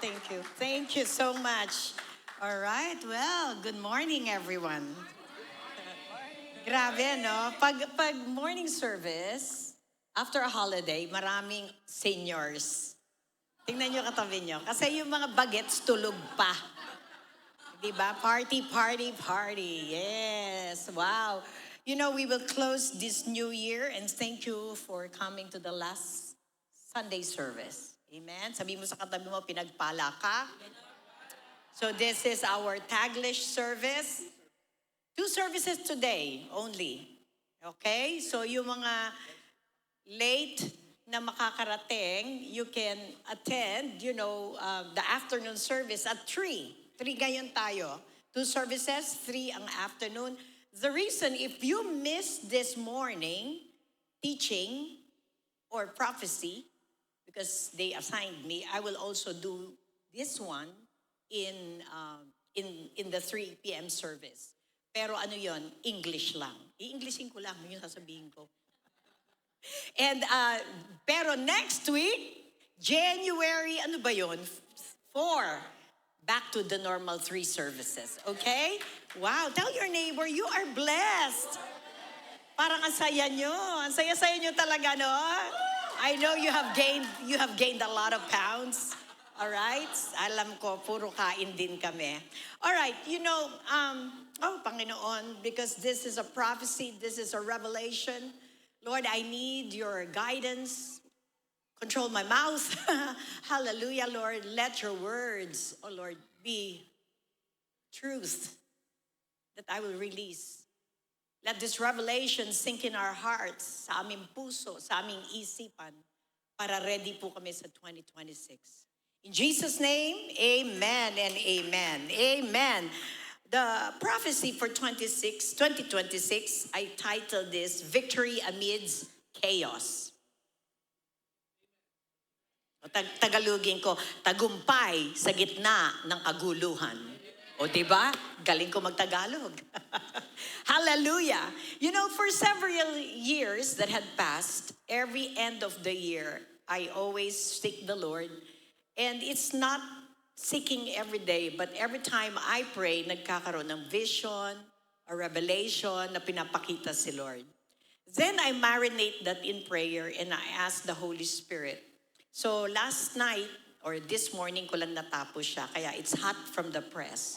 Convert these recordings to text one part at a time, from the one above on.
Thank you. Thank you so much. All right. Well, good morning, everyone. Grabe, no? Pag morning service, after a holiday, maraming seniors. Tingnan nyo katabi nyo. Kasi yung mga bagets tulog pa. Di ba? Party, party, party. Yes. Wow. You know, we will close this new year and thank you for coming to the last Sunday service. Amen. Sabi mo sa katabi mo, pinagpala ka. So this is our Taglish service. Two services today only. Okay? So yung mga late na makakarating, you can attend, the afternoon service at 3. 3 ngayon tayo. Two services, 3 ang afternoon. The reason, if you missed this morning teaching or prophecy, because they assigned me, I will also do this one in the 3 p.m. service. Pero ano yon? English lang. I-Englishin ko lang, yun sasabihin ko. And, pero next week, January, ano ba yun? 4, back to the normal 3 services. Okay? Wow, tell your neighbor, you are blessed. Parang ang saya nyo. Ang saya-saya nyo talaga, no? I know you have gained a lot of pounds. All right? Alam ko, puro kain din kami. All right, Panginoon, because this is a prophecy, this is a revelation. Lord, I need your guidance. Control my mouth. Hallelujah, Lord. Let your words, oh Lord, be truth that I will release. Let this revelation sink in our hearts, sa aming puso, sa aming isipan, para ready po kami sa 2026. In Jesus' name, amen and amen. Amen. The prophecy for 2026, I titled this, Victory Amidst Chaos. Tagalogin ko, tagumpay sa gitna ng kaguluhan. O diba? Galing ko magtagalog. Hallelujah. You know, for several years that had passed, every end of the year, I always seek the Lord. And it's not seeking every day, but every time I pray, nagkakaroon ng vision, a revelation na pinapakita si Lord. Then I marinate that in prayer and I ask the Holy Spirit. So last night, or this morning ko lang natapos siya, kaya it's hot from the press.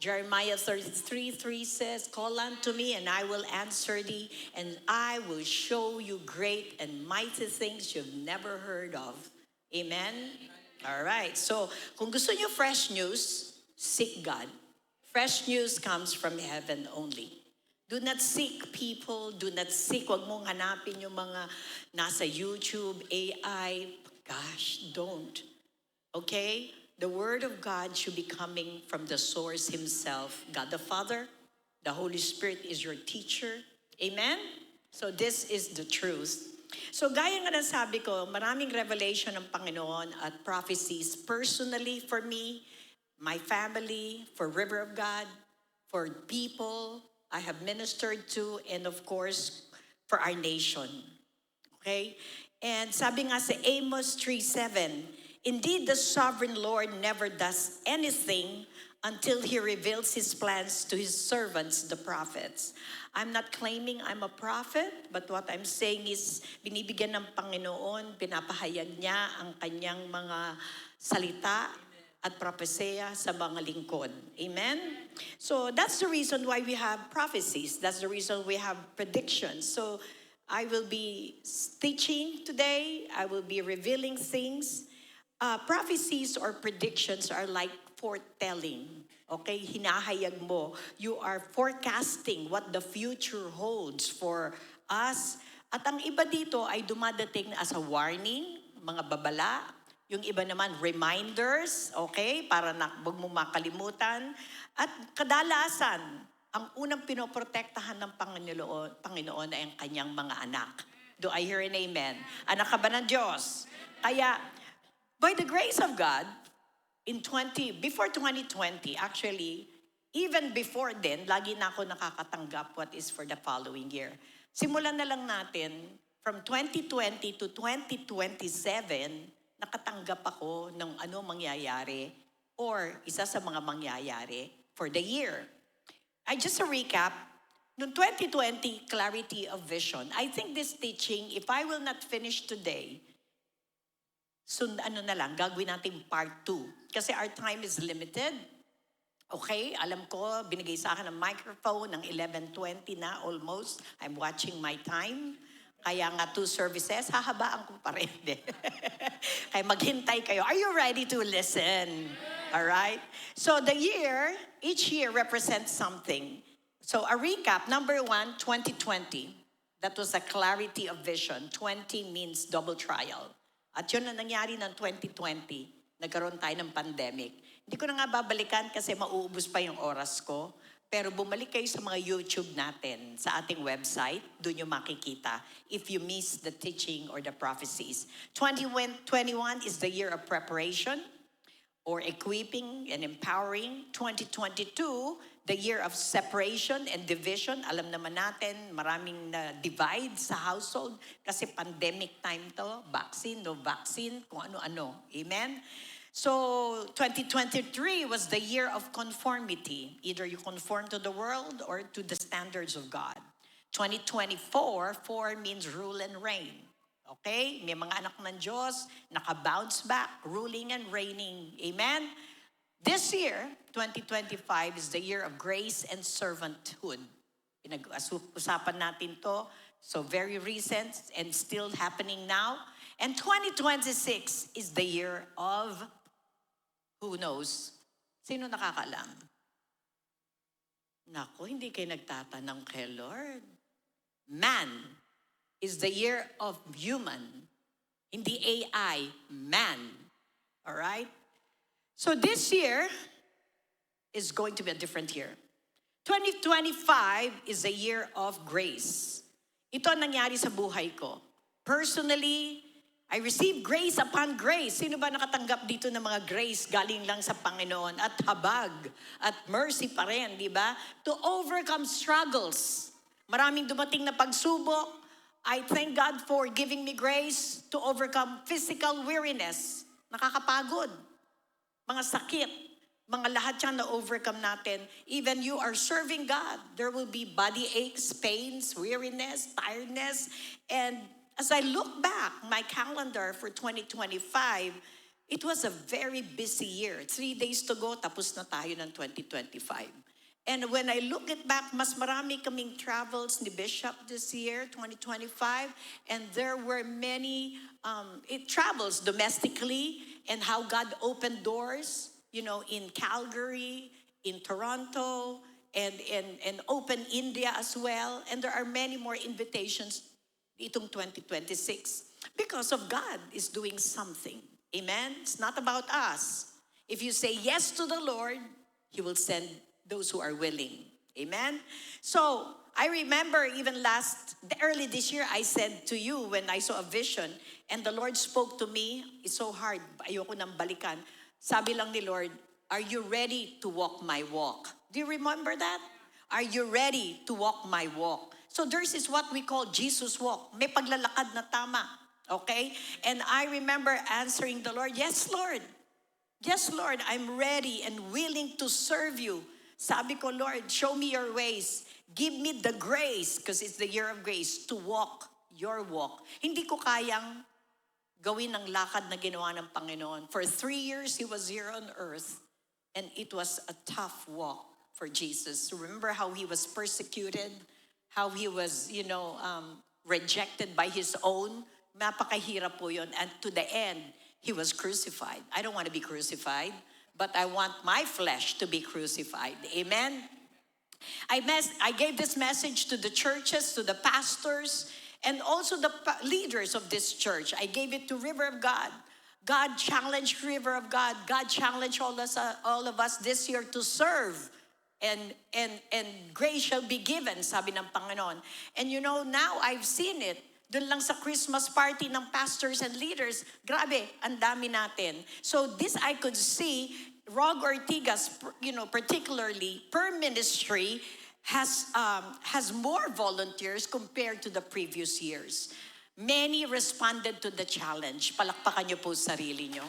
Jeremiah 33:3 says, call unto me and I will answer thee, and I will show you great and mighty things you've never heard of. Amen? All right. So, kung gusto nyo fresh news, seek God. Fresh news comes from heaven only. Do not seek people. Do not seek. Huwag mong hanapin yung mga nasa YouTube, AI. Gosh, don't. Okay? The Word of God should be coming from the source Himself. God the Father, the Holy Spirit is your teacher. Amen? So this is the truth. So gaya nga ng sabi ko, maraming revelation ng Panginoon at prophecies personally for me, my family, for River of God, for people I have ministered to, and of course, for our nation. Okay? And sabi nga sa Amos 3:7, indeed, the sovereign Lord never does anything until He reveals His plans to His servants, the prophets. I'm not claiming I'm a prophet, but what I'm saying is, binibigyan ng Panginoon, pinapahayag niya ang kanyang mga salita at propesya sa mga lingkod. Amen? So that's the reason why we have prophecies. That's the reason we have predictions. So I will be teaching today. I will be revealing things. Prophecies or predictions are like foretelling. Okay? Hinahayag mo. You are forecasting what the future holds for us. At ang iba dito ay dumadating as a warning, mga babala. Yung iba naman, reminders. Okay? Para huwag mo makalimutan. At kadalasan, ang unang pinoprotektahan ng Panginoon ay ang kanyang mga anak. Do I hear an amen? Anak ka ba ng Diyos? Kaya, by the grace of God, before 2020, actually, even before then, lagi na ako nakakatanggap what is for the following year. Simulan na lang natin, from 2020 to 2027, nakatanggap ako ng ano mangyayari or isa sa mga mangyayari for the year. Just a recap, noong 2020, Clarity of Vision. I think this teaching, if I will not finish today, gagawin natin part 2. Kasi our time is limited. Okay, alam ko, binigay sa akin ng microphone ng 11:20 na almost. I'm watching my time. Kaya nga 2 services, hahabaan ko pa rin. Kaya maghintay kayo. Are you ready to listen? All right? So each year represents something. So a recap, number 1, 2020. That was a clarity of vision. 20 means double trial. At yun ang nangyari ng 2020. Nagkaroon tayo ng pandemic. Hindi ko na nga babalikan kasi mauubos pa yung oras ko. Pero bumalik kayo sa mga YouTube natin, sa ating website, doon yung makikita if you miss the teaching or the prophecies. 2021 is the year of preparation or equipping and empowering. 2022, the year of separation and division. Alam naman natin, maraming divide sa household kasi pandemic time to, vaccine, no vaccine, kung ano-ano. Amen? So, 2023 was the year of conformity. Either you conform to the world or to the standards of God. 2024, 4 means rule and reign. Okay? May mga anak ng Diyos, naka-bounce back, ruling and reigning. Amen? This year, 2025, is the year of grace and servanthood. Pinag-usapan natin to. So, very recent and still happening now. And 2026 is the year of who knows? Sino nakakaalam? Naku, hindi kayo nagtatanong kay Lord. Man is the year of human. Hindi AI, man. All right? So this year is going to be a different year. 2025 is a year of grace. Ito ang nangyari sa buhay ko. Personally, I received grace upon grace. Sino ba nakatanggap dito ng mga grace galing lang sa Panginoon? At habag, at mercy pa rin, di ba? To overcome struggles. Maraming dumating na pagsubok. I thank God for giving me grace to overcome physical weariness. Nakakapagod. Mga sakit. Mga lahat yan na overcome natin. Even you are serving God. There will be body aches, pains, weariness, tiredness, and as I look back, my calendar for 2025, it was a very busy year. 3 days to go, tapos na tayo ng 2025. And when I look it back, mas marami kaming travels ni Bishop this year, 2025. And there were many travels domestically and how God opened doors, in Calgary, in Toronto, and open India as well. And there are many more invitations itong 2026 because of God is doing something. Amen? It's not about us. If you say yes to the Lord, He will send those who are willing. Amen? So, I remember even early this year, I said to you when I saw a vision and the Lord spoke to me, it's so hard, ayoko nang balikan. Sabi lang ni Lord, are you ready to walk my walk? Do you remember that? Are you ready to walk my walk? So this is what we call Jesus walk. May paglalakad na tama. Okay? And I remember answering the Lord, yes, Lord. Yes, Lord, I'm ready and willing to serve you. Sabi ko, Lord, show me your ways. Give me the grace, because it's the year of grace, to walk your walk. Hindi ko kayang gawin ang lakad na ginawa ng Panginoon. For 3 years, He was here on earth. And it was a tough walk for Jesus. Remember how He was persecuted? How He was, rejected by His own. Napakahirap po yun. And to the end, He was crucified. I don't want to be crucified, but I want my flesh to be crucified. Amen? I gave this message to the churches, to the pastors, and also the leaders of this church. I gave it to River of God. God challenged River of God. God challenged all of us this year to serve. And grace shall be given, sabi ng Panginoon. And now I've seen it. Doon lang sa Christmas party ng pastors and leaders, grabe, ang dami natin. So this I could see, Rog Ortigas, particularly per ministry, has more volunteers compared to the previous years. Many responded to the challenge. Palakpakan niyo po sarili niyo.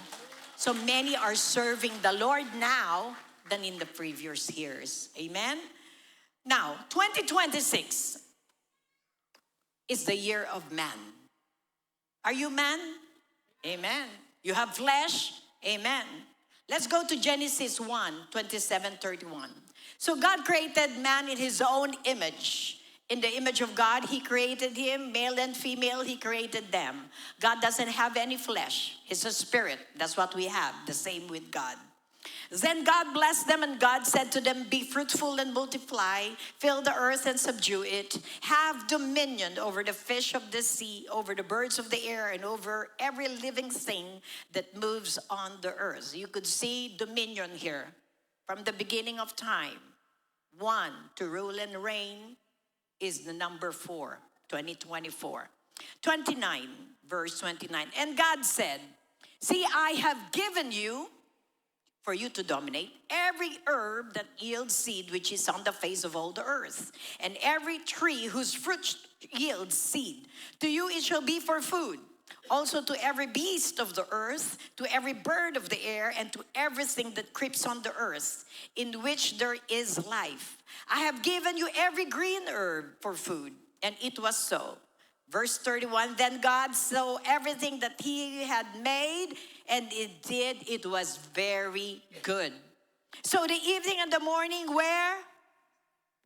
So many are serving the Lord now than in the previous years. Amen? Now, 2026 is the year of man. Are you man? Amen. You have flesh? Amen. Let's go to Genesis 1:27-31. So God created man in his own image. In the image of God, he created him, male and female, he created them. God doesn't have any flesh. He's a spirit. That's what we have, the same with God. Then God blessed them, and God said to them, be fruitful and multiply, fill the earth and subdue it, have dominion over the fish of the sea, over the birds of the air, and over every living thing that moves on the earth. You could see dominion here from the beginning of time. 1, to rule and reign, is the number 4, 2024. 29, verse 29. And God said, see, I have given you, for you to dominate, every herb that yields seed which is on the face of all the earth, and every tree whose fruit yields seed. To you it shall be for food. Also to every beast of the earth, to every bird of the air, and to everything that creeps on the earth, in which there is life. I have given you every green herb for food. And it was so. Verse 31, then God saw everything that he had made, and it was very good. So the evening and the morning were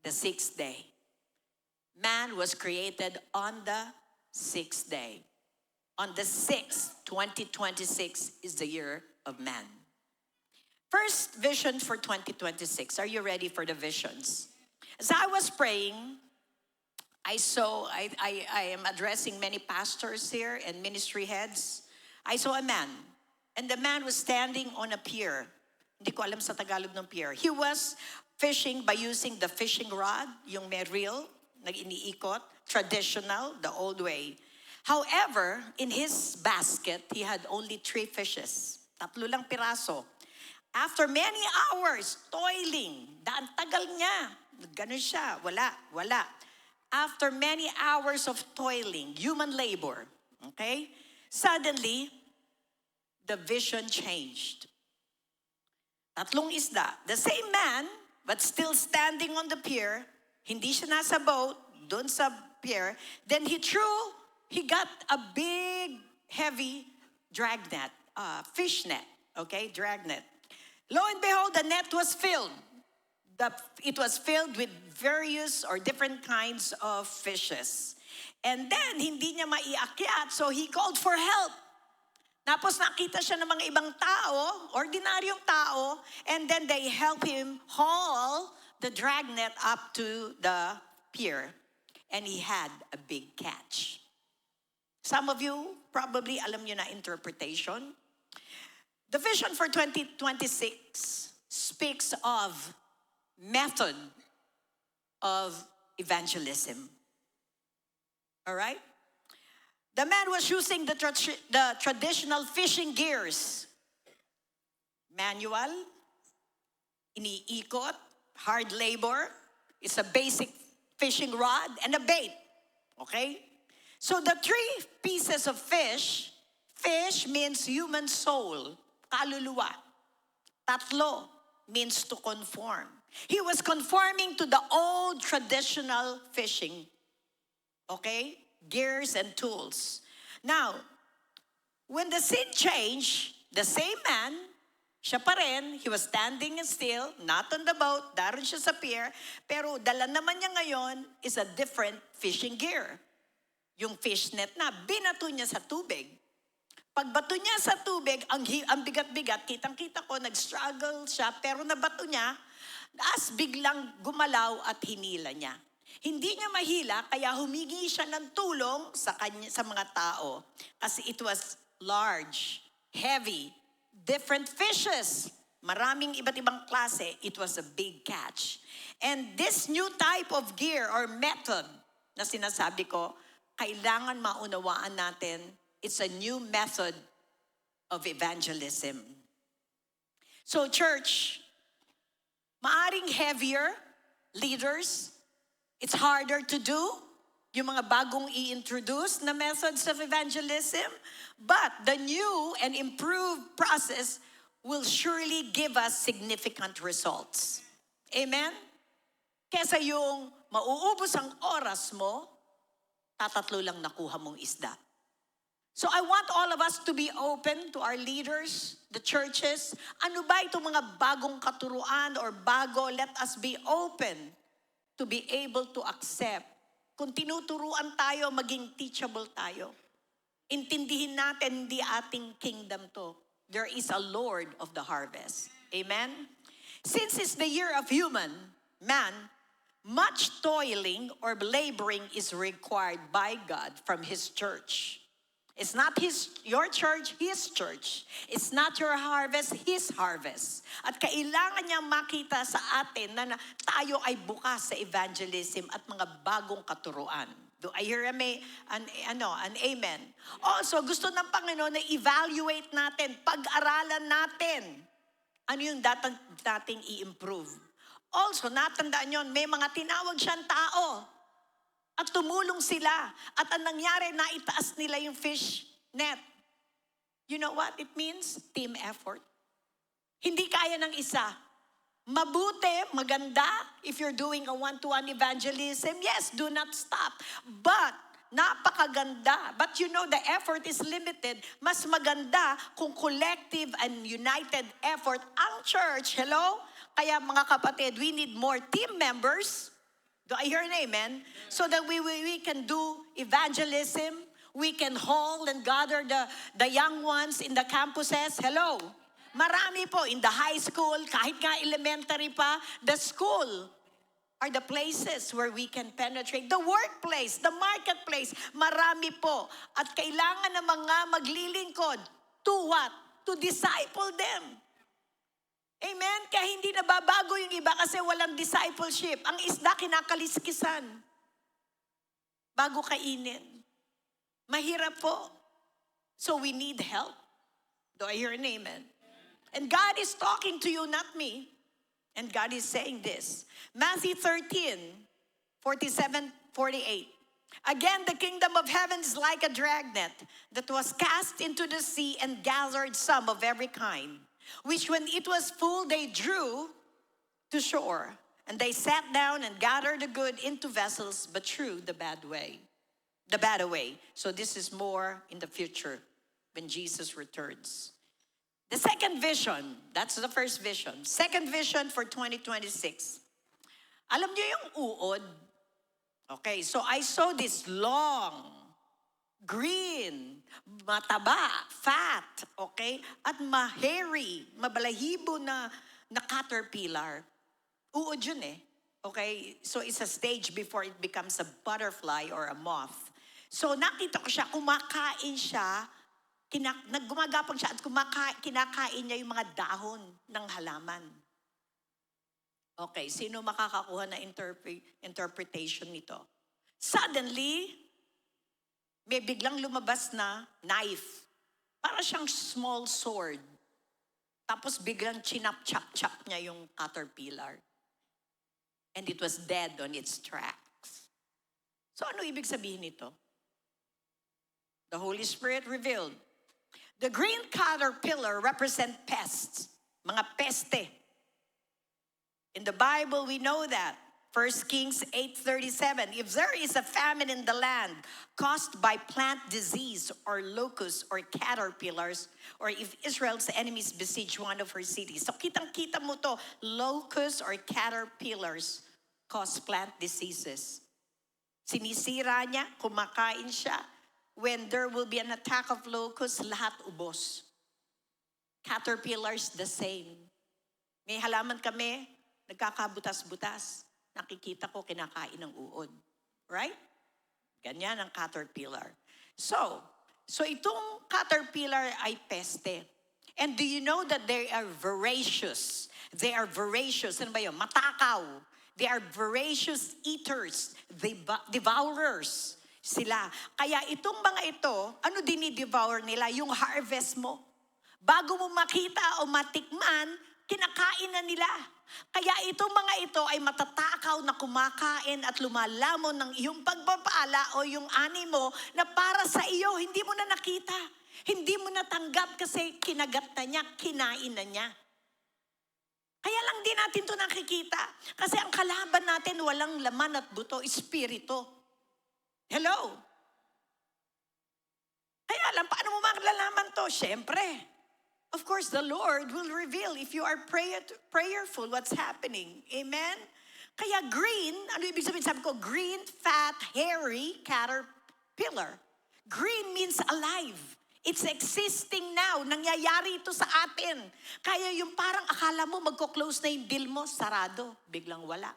the 6th day. Man was created on the 6th day. On the 6th, 2026 is the year of man. First vision for 2026. Are you ready for the visions? As I was praying, I am addressing many pastors here and ministry heads. I saw a man, and the man was standing on a pier. Hindi ko alam sa Tagalog ng pier. He was fishing by using the fishing rod, yung may reel, nag-iniikot, traditional, the old way. However, in his basket, he had only 3 fishes. 3 lang piraso. After many hours toiling, daan tagal niya. Ganun siya, wala. After many hours of toiling, human labor, okay? Suddenly, the vision changed. 3 isda. The same man, but still standing on the pier. Hindi siya nasa boat, doon sa pier. Then he got a big, heavy drag net, fish net, okay, drag net. Lo and behold, the net was filled. It was filled with various or different kinds of fishes. And then, hindi niya maiakyat, so he called for help. Tapos nakita siya ng mga ibang tao, ordinaryong tao, and then they help him haul the dragnet up to the pier. And he had a big catch. Some of you, probably alam niyo na interpretation. The vision for 2026 speaks of method of evangelism. All right? The man was using the traditional fishing gears. Manual, iniikot, hard labor. It's a basic fishing rod and a bait. Okay? So the 3 pieces of fish means human soul, kaluluwa. 3 means to conform. He was conforming to the old traditional fishing. Okay? Gears and tools. Now, when the scene changed, the same man, siya pa rin, he was standing still, not on the boat, daron siya sa pier, pero dala naman niya ngayon is a different fishing gear. Yung fish net na, binato niya sa tubig. Pagbato niya sa tubig, ang bigat-bigat, kitang-kita ko, nag-struggle siya, pero nabato niya, as biglang gumalaw at hinila niya. Hindi niya mahila, kaya humingi siya ng tulong sa mga tao. Kasi it was large, heavy, different fishes. Maraming iba't ibang klase. It was a big catch. And this new type of gear or method na sinasabi ko, kailangan maunawaan natin, it's a new method of evangelism. So church, maaring heavier leaders, it's harder to do yung mga bagong i-introduce na methods of evangelism, but the new and improved process will surely give us significant results. Amen? Kesa yung mauubos ang oras mo, tatatlo lang nakuha mong isda. So I want all of us to be open to our leaders, the churches. Ano ba itong mga bagong katuruan or bago? Let us be open to be able to accept. Kung tinuturuan tayo, maging teachable tayo. Intindihin natin, hindi ating kingdom to. There is a Lord of the harvest. Amen? Since it's the year of man, much toiling or laboring is required by God from His church. It's not your church, His church. It's not your harvest, His harvest. At kailangan niyang makita sa atin na tayo ay bukas sa evangelism at mga bagong katuruan. Do I hear an amen? Also, gusto ng Panginoon na evaluate natin, pag-aralan natin, ano yung dating i-improve. Also, natandaan nyo, may mga tinawag siyang tao. At tumulong sila. At ang nangyari, naitaas nila yung fish net. You know what it means? Team effort. Hindi kaya ng isa. Mabuti, maganda, if you're doing a one-to-one evangelism, yes, do not stop. But, napakaganda. But you know, the effort is limited. Mas maganda kung collective and united effort ang church. Hello? Kaya mga kapatid, we need more team members. Do I hear an amen? So that we can do evangelism. We can haul and gather the young ones in the campuses. Hello. Marami po in the high school, kahit nga elementary pa, the school are the places where we can penetrate. The workplace, the marketplace, marami po. At kailangan ng mga maglilingkod to what? To disciple them. Amen? Kaya hindi nababago yung iba kasi walang discipleship. Ang isda kinakaliskisan bago kainin. Mahirap po. So we need help. Do I hear an amen? And God is talking to you, not me. And God is saying this. Matthew 13, 47, 48. Again, the kingdom of heaven is like a dragnet that was cast into the sea and gathered some of every kind, which when it was full, they drew to shore. And they sat down and gathered the good into vessels, but threw the bad away. So this is more in the future when Jesus returns. The second vision, that's the first vision. Second vision for 2026. Alam niyo yung uod? Okay, so I saw this long, green, mataba, fat, okay? At hairy, mabalahibo na caterpillar. Uod yun eh. Okay? So it's a stage before it becomes a butterfly or a moth. So nakita ko siya, kumakain siya, naggumagapang siya at kinakain niya yung mga dahon ng halaman. Okay, sino makakakuha na interpretation nito? Suddenly, may biglang lumabas na knife. Para siyang small sword. Tapos biglang chinap-chap-chap niya yung caterpillar. And it was dead on its tracks. So ano ibig sabihin nito? The Holy Spirit revealed. The green caterpillar represent pests. Mga peste. In the Bible, we know that. 1 Kings 8:37, if there is a famine in the land caused by plant disease or locusts or caterpillars, or if Israel's enemies besiege one of her cities. So kitang-kita mo to, locusts or caterpillars cause plant diseases. Sinisira niya, kumakain siya. When there will be an attack of locusts, lahat ubos. Caterpillars, the same. May halaman kami, nagkakabutas-butas. Nakikita ko kinakain ng uod. Right? Ganyan ang caterpillar. So itong caterpillar ay peste. And do you know that they are voracious? They are voracious. Ano ba yun? Matakaw. They are voracious eaters. Devourers sila. Kaya itong mga ito, ano dinidevour nila? Yung harvest mo. Bago mo makita o matikman, kinakain na nila. Kaya itong mga ito ay matatakaw na kumakain at lumalamon ng iyong pagpapala o yung ani mo na para sa iyo, hindi mo na nakita. Hindi mo natanggap kasi kinagat na niya, kinain na niya. Kaya lang din natin ito nakikita. Kasi ang kalaban natin walang laman at buto, espiritu. Hello? Kaya lang, paano mo maglalaman to? Siyempre, of course, the Lord will reveal if you are prayerful what's happening. Amen? Kaya green, ano ibig sabihin? Sabi ko, green, fat, hairy caterpillar. Green means alive. It's existing now. Nangyayari ito sa atin. Kaya yung parang akala mo magko-close na yung deal mo, sarado. Biglang wala.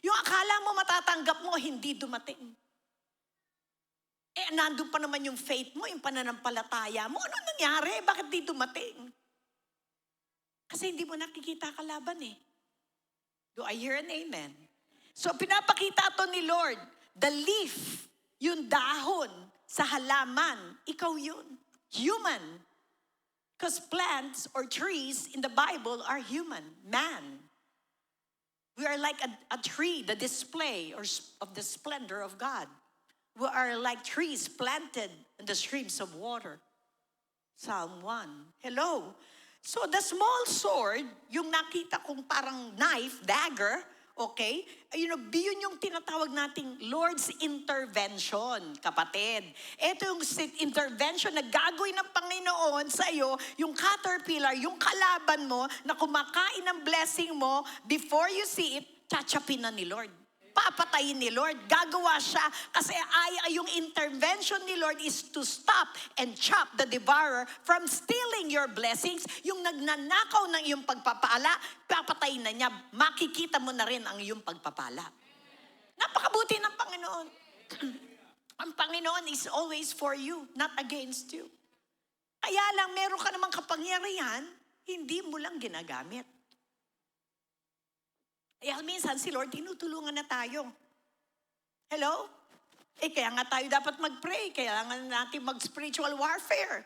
Yung akala mo matatanggap mo, hindi dumating. Nandun pa naman yung faith mo, yung pananampalataya mo. Ano nangyari? Bakit di dumating? Kasi hindi mo nakikita kalaban eh. Do I hear an amen? So pinapakita to ni Lord, the leaf, yung dahon sa halaman, ikaw yun. Human. Because plants or trees in the Bible are human, man. We are like a tree, the display of the splendor of God. We are like trees planted in the streams of water. Psalm 1. Hello. So the small sword, yung nakita kong parang knife, dagger, okay? Yun yung tinatawag nating Lord's intervention, kapatid. Ito yung intervention na gagawin ng Panginoon sa iyo, yung caterpillar, yung kalaban mo, na kumakain ng blessing mo, before you see it, tsatsapin na ni Lord. Papatayin ni Lord. Gagawa siya kasi yung intervention ni Lord is to stop and chop the devourer from stealing your blessings. Yung nagnanakaw ng iyong pagpapala, papatayin na niya. Makikita mo na rin ang iyong pagpapala. Napakabuti ng Panginoon. Ang Panginoon is always for you, not against you. Kaya lang, meron ka namang kapangyarihan, hindi mo lang ginagamit. Kaya minsan si Lord, tinutulungan na tayo. Hello? Kaya nga tayo dapat mag-pray. Kailangan natin mag-spiritual warfare.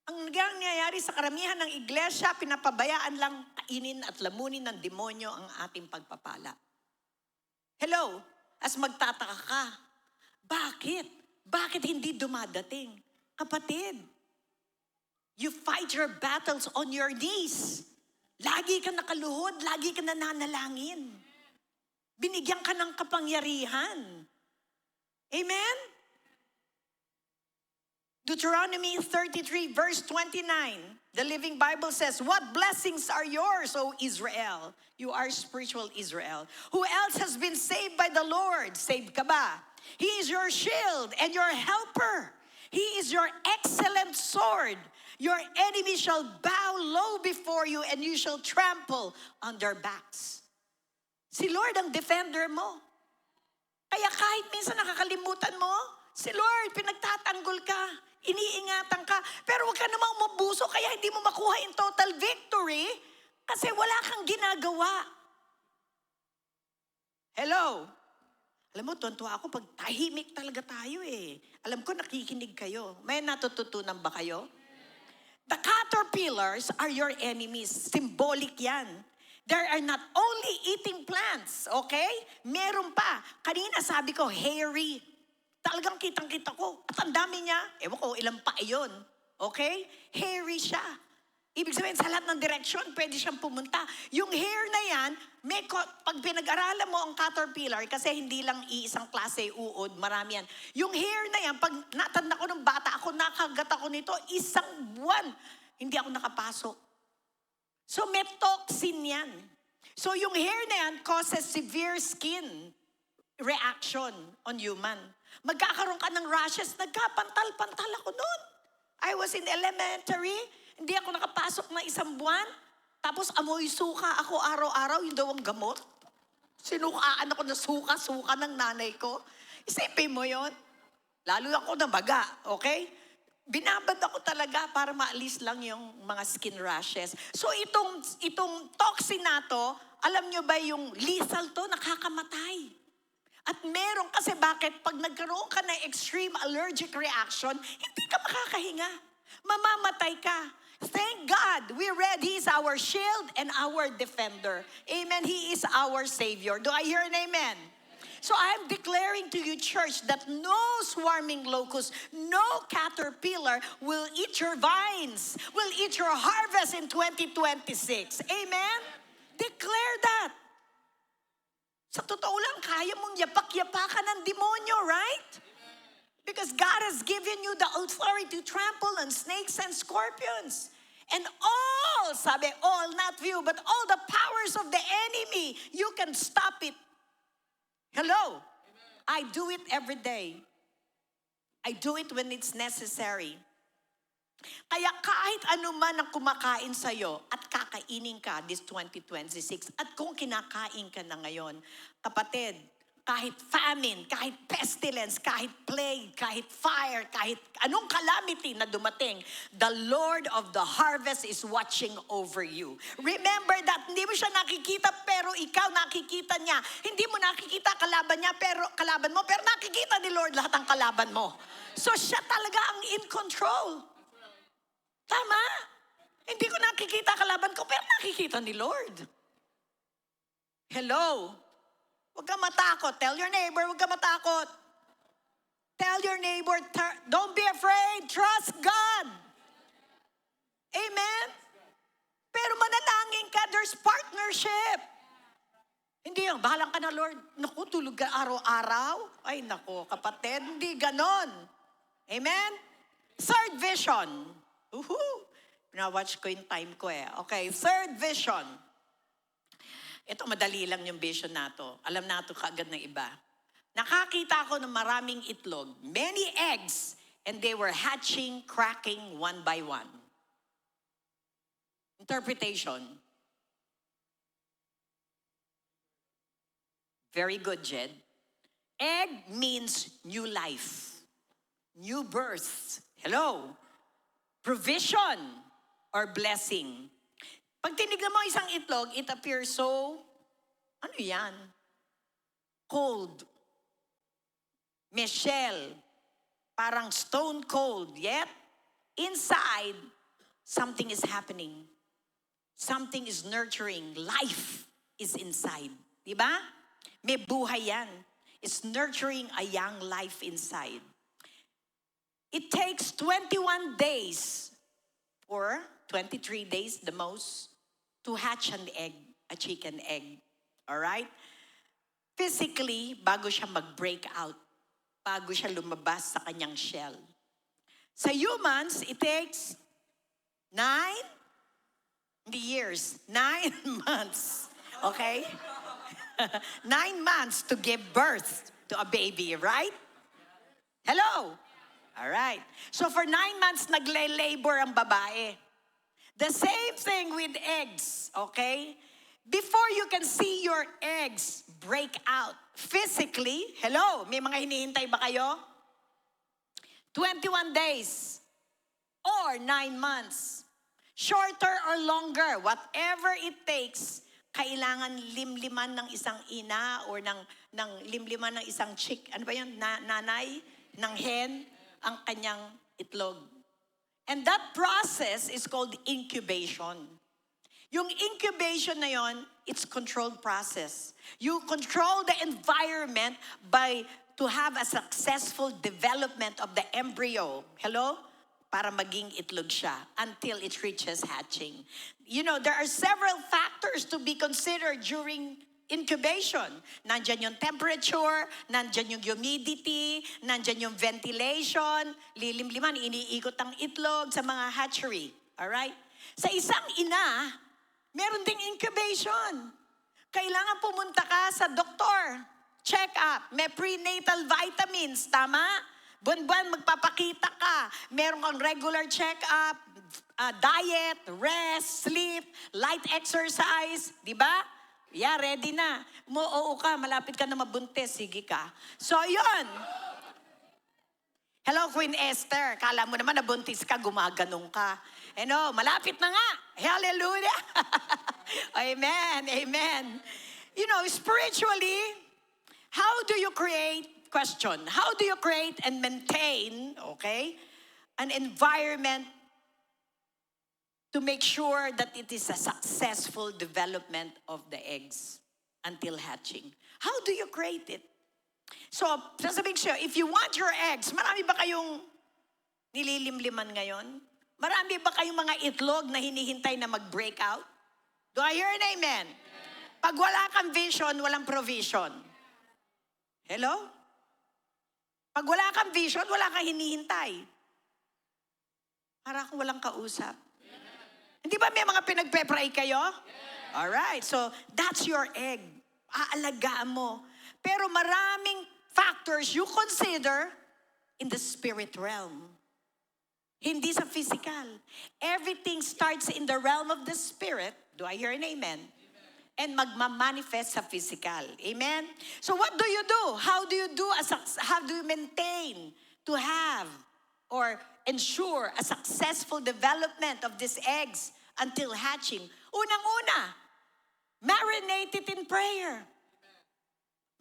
Ang nangyayari sa karamihan ng iglesia, pinapabayaan lang kainin at lamunin ng demonyo ang ating pagpapala. Hello? As magtataka ka, bakit? Bakit hindi dumadating? Kapatid, you fight your battles on your knees. Lagi ka nakaluhod, lagi ka nananalangin. Binigyan ka ng kapangyarihan. Amen? Deuteronomy 33 verse 29, the Living Bible says, "What blessings are yours, O Israel?" You are spiritual Israel. "Who else has been saved by the Lord?" Saved ka ba? "He is your shield and your helper. He is your excellent sword. Your enemy shall bow low before you and you shall trample on their backs." Si Lord ang defender mo. Kaya kahit minsan nakakalimutan mo, si Lord, pinagtatanggol ka, iniingatan ka, pero huwag ka namang umubuso kaya hindi mo makuha yung total victory kasi wala kang ginagawa. Hello? Alam mo, tuntua ako pag tahimik talaga tayo eh. Alam ko nakikinig kayo. May natututunan ba kayo? The caterpillars are your enemies. Symbolic yan. They are not only eating plants, okay? Meron pa. Kanina sabi ko, hairy. Talagang kitang-kita ko. At ang dami niya, ewan ko, ilang pa iyon. Okay? Hairy siya. Ibig sabihin, sa lahat ng direksyon, pwede siyang pumunta. Yung hair na yan, pag pinag-aralan mo ang caterpillar, kasi hindi lang iisang klase uod, marami yan. Yung hair na yan, pag natanda ko ng bata ako, nakagat ako nito, isang buwan, hindi ako nakapasok. So may toxin yan. So yung hair na yan causes severe skin reaction on human. Magkakaroon ka ng rashes, nagkapantal-pantal ako noon. I was in elementary, hindi ako nakapasok na isang buwan. Tapos amoy suka ako araw-araw, yun daw ang gamot. Sinukaan ako na suka ng nanay ko. Isipin mo yon. Lalo ako na baga, okay? Binabad ako talaga para maalis lang yung mga skin rashes. So itong toxin na to, alam nyo ba yung lethal to, nakakamatay. At meron kasi bakit pag nagkaroon ka ng extreme allergic reaction, hindi ka makakahinga. Mamamatay ka. Thank God, we read He is our shield and our defender. Amen. He is our Savior. Do I hear an amen? So I'm declaring to you, church, that no swarming locust, no caterpillar will eat your vines, will eat your harvest in 2026. Amen? Declare that. Sa totoo lang, kaya mong yapak-yapakan ng demonyo, right? Because God has given you the authority to trample on snakes and scorpions. And all, sabi, all, not few, but all the powers of the enemy, you can stop it. Hello? I do it every day. I do it when it's necessary. Kaya kahit ano man ang kumakain sa'yo at kakainin ka this 2026, at kung kinakain ka na ngayon, kapatid, kahit famine, kahit pestilence, kahit plague, kahit fire, kahit anong calamity na dumating, the Lord of the harvest is watching over you. Remember that hindi mo siya nakikita pero ikaw nakikita niya. Hindi mo nakikita kalaban niya pero kalaban mo, pero nakikita ni Lord lahat ng kalaban mo. So siya talaga ang in control. Tama? Hindi ko nakikita kalaban ko pero nakikita ni Lord. Hello? Huwag ka matakot. Tell your neighbor, huwag ka matakot. Tell your neighbor, don't be afraid. Trust God. Amen? Pero manalangin ka, there's partnership. Hindi yung, bahalang ka na, Lord. Naku, tulog ka araw-araw. Ay, naku, kapatid, hindi ganon. Amen? Third vision. Pinawatch ko yung time ko eh. Okay, third vision. Ito, madali lang yung vision nato. Alam nato kaagad ng iba. Nakakita ako ng maraming itlog, many eggs, and they were hatching, cracking one by one. Interpretation. Very good, Jed. Egg means new life, new birth. Hello. Provision or blessing. Pag tinignan mo isang itlog, it appears so, ano yan? Cold. Michelle. Parang stone cold. Yet, inside, something is happening. Something is nurturing. Life is inside. Diba? May buhay yan. It's nurturing a young life inside. It takes 21 days or 23 days the most to hatch an egg, a chicken egg. All right? Physically, bago siya mag-break out, bago siya lumabas sa kanyang shell. Sa humans, it takes 9 years, 9 months. Okay? 9 months to give birth to a baby, right? Hello? All right. So for 9 months, nagle-labor ang babae. The same thing with eggs, okay? Before you can see your eggs break out physically, hello, may mga hinihintay ba kayo? 21 days or 9 months. Shorter or longer, whatever it takes, kailangan limliman ng isang ina or ng limliman ng isang chick, ano ba yun, nanay, ng hen, ang kanyang itlog. And that process is called incubation. Yung incubation na yon, it's controlled process. You control the environment to have a successful development of the embryo. Hello? Para maging itlog siya until it reaches hatching. You know, there are several factors to be considered during incubation. Nandyan yung temperature, nandyan yung humidity, nandyan yung ventilation, lilim-liman, iniikot ang itlog sa mga hatchery. Alright? Sa isang ina, meron ding incubation. Kailangan pumunta ka sa doktor. Check up. May prenatal vitamins. Tama? Buwan-buwan magpapakita ka. Meron kang regular check-up, diet, rest, sleep, light exercise. Di ba? Yeah, ready na. Oo ka, malapit ka na mabuntis. Sige ka. So, yun. Hello, Queen Esther. Kala mo naman nabuntis ka, gumaganong ka. Malapit na nga. Hallelujah. Amen. Amen. You know, spiritually, how do you create and maintain, okay, an environment to make sure that it is a successful development of the eggs until hatching. How do you create it? So, sasabihin ko sa'yo, if you want your eggs, marami ba kayong nililimliman ngayon? Marami ba kayong mga itlog na hinihintay na mag-break out? Do I hear an amen? Pag wala kang vision, walang provision. Hello? Pag wala kang vision, wala kang hinihintay. Para kang walang kausap. Hindi ba may mga pinagpe-pray kayo? Alright, so that's your egg. Aalagaan mo. Pero maraming factors you consider in the spirit realm. Hindi sa physical. Everything starts in the realm of the spirit. Do I hear an amen? And magmamanifest sa physical. Amen? So what do you do? How do you maintain to have or ensure a successful development of these eggs until hatching? Unang-una, marinate it in prayer.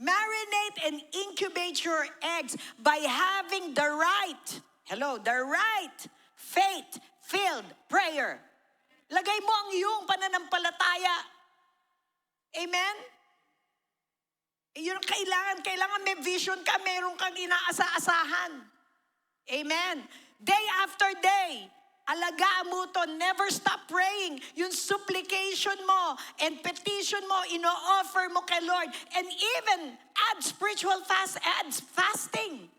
Marinate and incubate your eggs by having the right, the right faith-filled prayer. Lagay mo ang iyong pananampalataya. Amen? Yun ang kailangan may vision ka, meron kang inaasa-asahan. Amen? Day after day, alagaan mo to, never stop praying. Yung supplication mo and petition mo, ino-offer mo kay Lord. And even add spiritual fasting.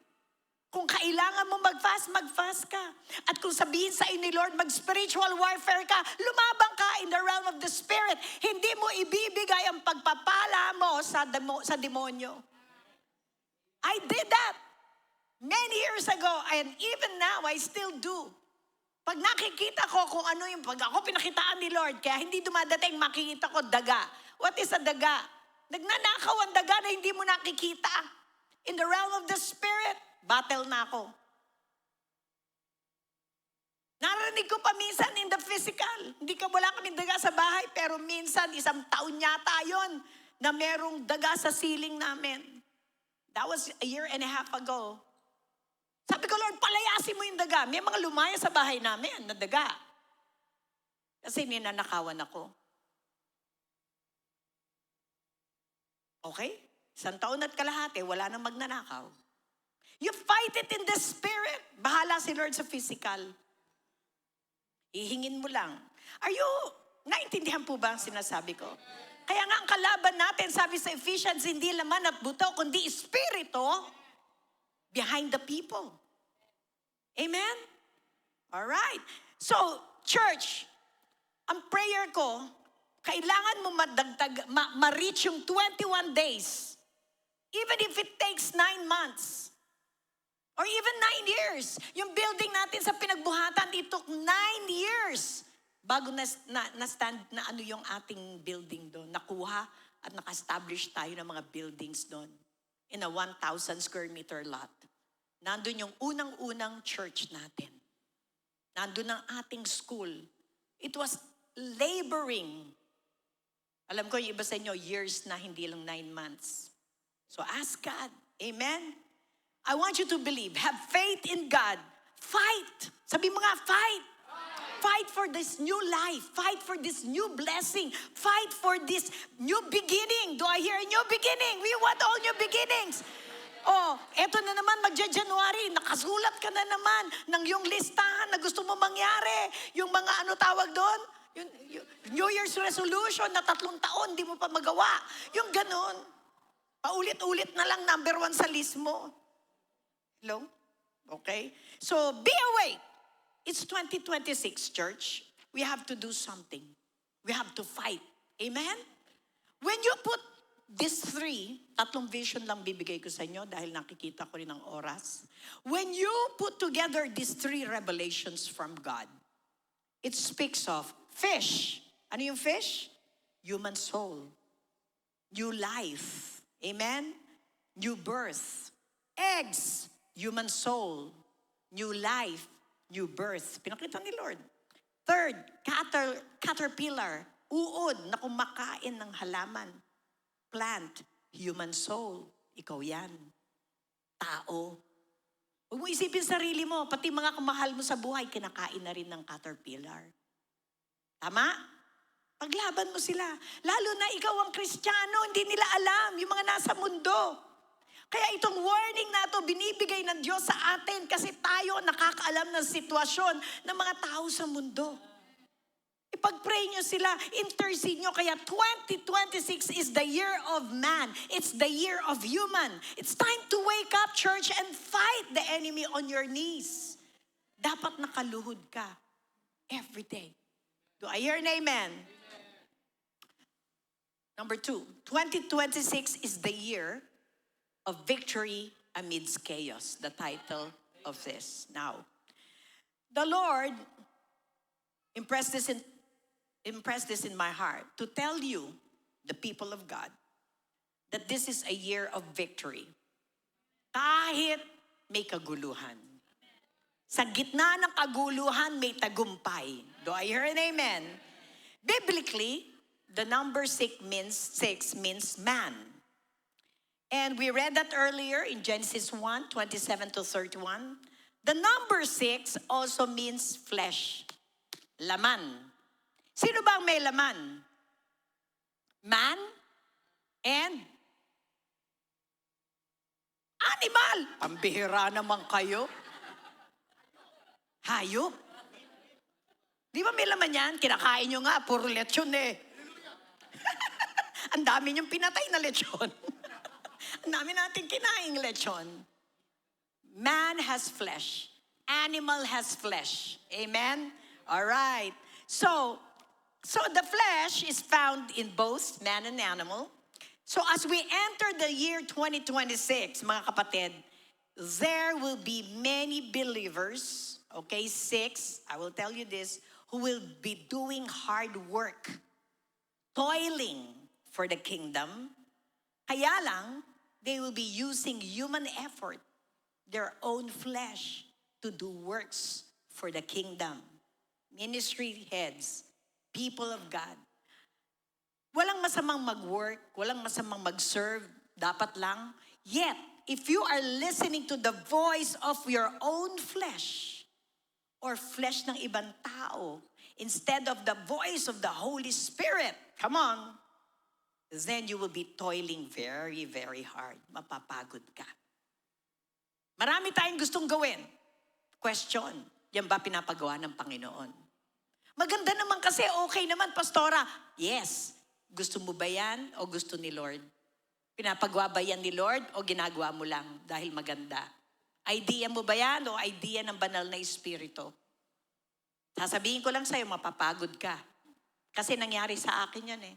Kung kailangan mo mag-fast ka. At kung sabihin sa ni Lord, mag-spiritual warfare ka, lumabang ka in the realm of the Spirit. Hindi mo ibibigay ang pagpapala mo sa demonyo. I did that many years ago, and even now, I still do. Pag nakikita ko kung ano yung, pag ako pinakitaan ni Lord, kaya hindi dumadating makikita ko daga. What is a daga? Nagnanakaw ang daga na hindi mo nakikita. In the realm of the Spirit, battle na ako. Narinig ko pa minsan in the physical. Wala kaming daga sa bahay, pero minsan, 1 taon yata yon na merong daga sa ceiling namin. That was a year and a half ago. Sabi ko, Lord, palayasin mo yung daga. May mga lumaya sa bahay namin na daga. Kasi ninanakawan ako. Okay? 1 taon at kalahati, wala nang magnanakaw. You fight it in the spirit. Bahala si Lord sa physical. Ihingin mo lang. Naintindihan po ba ang sinasabi ko? Kaya nga ang kalaban natin, sabi sa Ephesians, hindi laman at buto, kundi espiritu behind the people. Amen? Alright. So, church, ang prayer ko, kailangan mo ma-reach yung 21 days. Even if it takes 9 months. Or even 9 years. Yung building natin sa Pinagbuhatan, it took 9 years bago na-stand na ano yung ating building doon. Nakuha at naka-establish tayo ng mga buildings doon in a 1,000 square meter lot. Nandun yung unang-unang church natin. Nandun ang ating school. It was laboring. Alam ko yung iba sa inyo, years na, hindi lang 9 months. So ask God. Amen? I want you to believe. Have faith in God. Fight. Sabi mo nga, fight. Fight for this new life. Fight for this new blessing. Fight for this new beginning. Do I hear a new beginning? We want all new beginnings. Oh, eto na naman, magja-January, nakasulat ka na naman ng yung listahan na gusto mo mangyari. Yung mga ano tawag doon? Yung New Year's resolution na 3 taon, di mo pa magawa. Yung ganun. Paulit-ulit na lang, number 1 sa list mo. Hello? Okay? So, be awake. It's 2026, church. We have to do something. We have to fight. Amen? When you put these 3, 3 vision lang bibigay ko sa inyo dahil nakikita ko rin ang oras. When you put together these 3 revelations from God, it speaks of fish. Ano yung fish? Human soul. New life. Amen? New birth. Eggs. Human soul, new life, new birth. Pinakita ni Lord. 3rd, caterpillar, uod na kumakain ng halaman. Plant, human soul. Ikaw yan. Tao. Huwag mo isipin sarili mo, pati mga kamahal mo sa buhay, kinakain na rin ng caterpillar. Tama? Paglaban mo sila. Lalo na ikaw ang Kristiyano, hindi nila alam yung mga nasa mundo. Kaya itong warning na ito, binibigay ng Diyos sa atin kasi tayo nakakaalam ng sitwasyon ng mga tao sa mundo. Ipag-pray nyo sila, intercede nyo. Kaya 2026 is the year of man. It's the year of human. It's time to wake up, church, and fight the enemy on your knees. Dapat nakaluhod ka every day. Do I hear an amen? Number 2, 2026 is the year of victory amidst chaos, the title of this. Now, the Lord impressed this in my heart to tell you, the people of God, that this is a year of victory. Kahit may kaguluhan. Sa gitna ng kaguluhan, may tagumpay. Do I hear an amen? Biblically, the number 6 means man. And we read that earlier in Genesis 1, 27 to 31. The number 6 also means flesh. Laman. Sino bang may laman? Man and animal. Pambihira naman kayo. Hayop. Di ba may laman yan? Kinakain nyo nga, puro lechon eh. Ang dami niyong pinatay na lechon. Ang dami natin kinaing lechon. Man has flesh. Animal has flesh. Amen? All right. So the flesh is found in both man and animal. So as we enter the year 2026, mga kapatid, there will be many believers, okay, 6, I will tell you this, who will be doing hard work, toiling for the kingdom. Kaya lang, they will be using human effort, their own flesh, to do works for the kingdom. Ministry heads, people of God. Walang masamang mag-work, walang masamang mag-serve, dapat lang. Yet, if you are listening to the voice of your own flesh, or flesh ng ibang tao, instead of the voice of the Holy Spirit, come on, then you will be toiling very, very hard. Mapapagod ka. Marami tayong gustong gawin. Question, yan ba pinapagawa ng Panginoon? Maganda naman kasi, okay naman, Pastora. Yes. Gusto mo ba yan o gusto ni Lord? Pinapagawa ba yan ni Lord o ginagawa mo lang dahil maganda? Idea mo ba yan o idea ng banal na Espiritu? Sasabihin ko lang sa'yo, mapapagod ka. Kasi nangyari sa akin yan eh.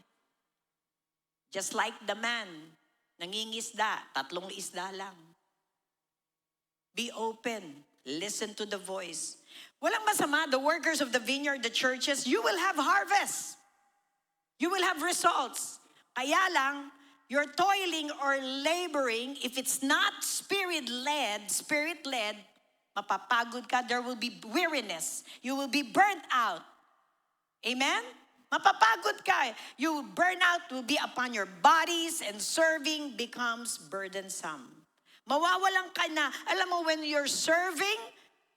Just like the man, nangingisda, 3 isda lang. Be open. Listen to the voice. Walang masama, the workers of the vineyard, the churches, you will have harvest. You will have results. Kaya lang, you're toiling or laboring, if it's not spirit-led, mapapagod ka, there will be weariness. You will be burnt out. Amen? Mapapagod ka. You burnout will be upon your bodies and serving becomes burdensome. Mawawalan ka na. Alam mo, when you're serving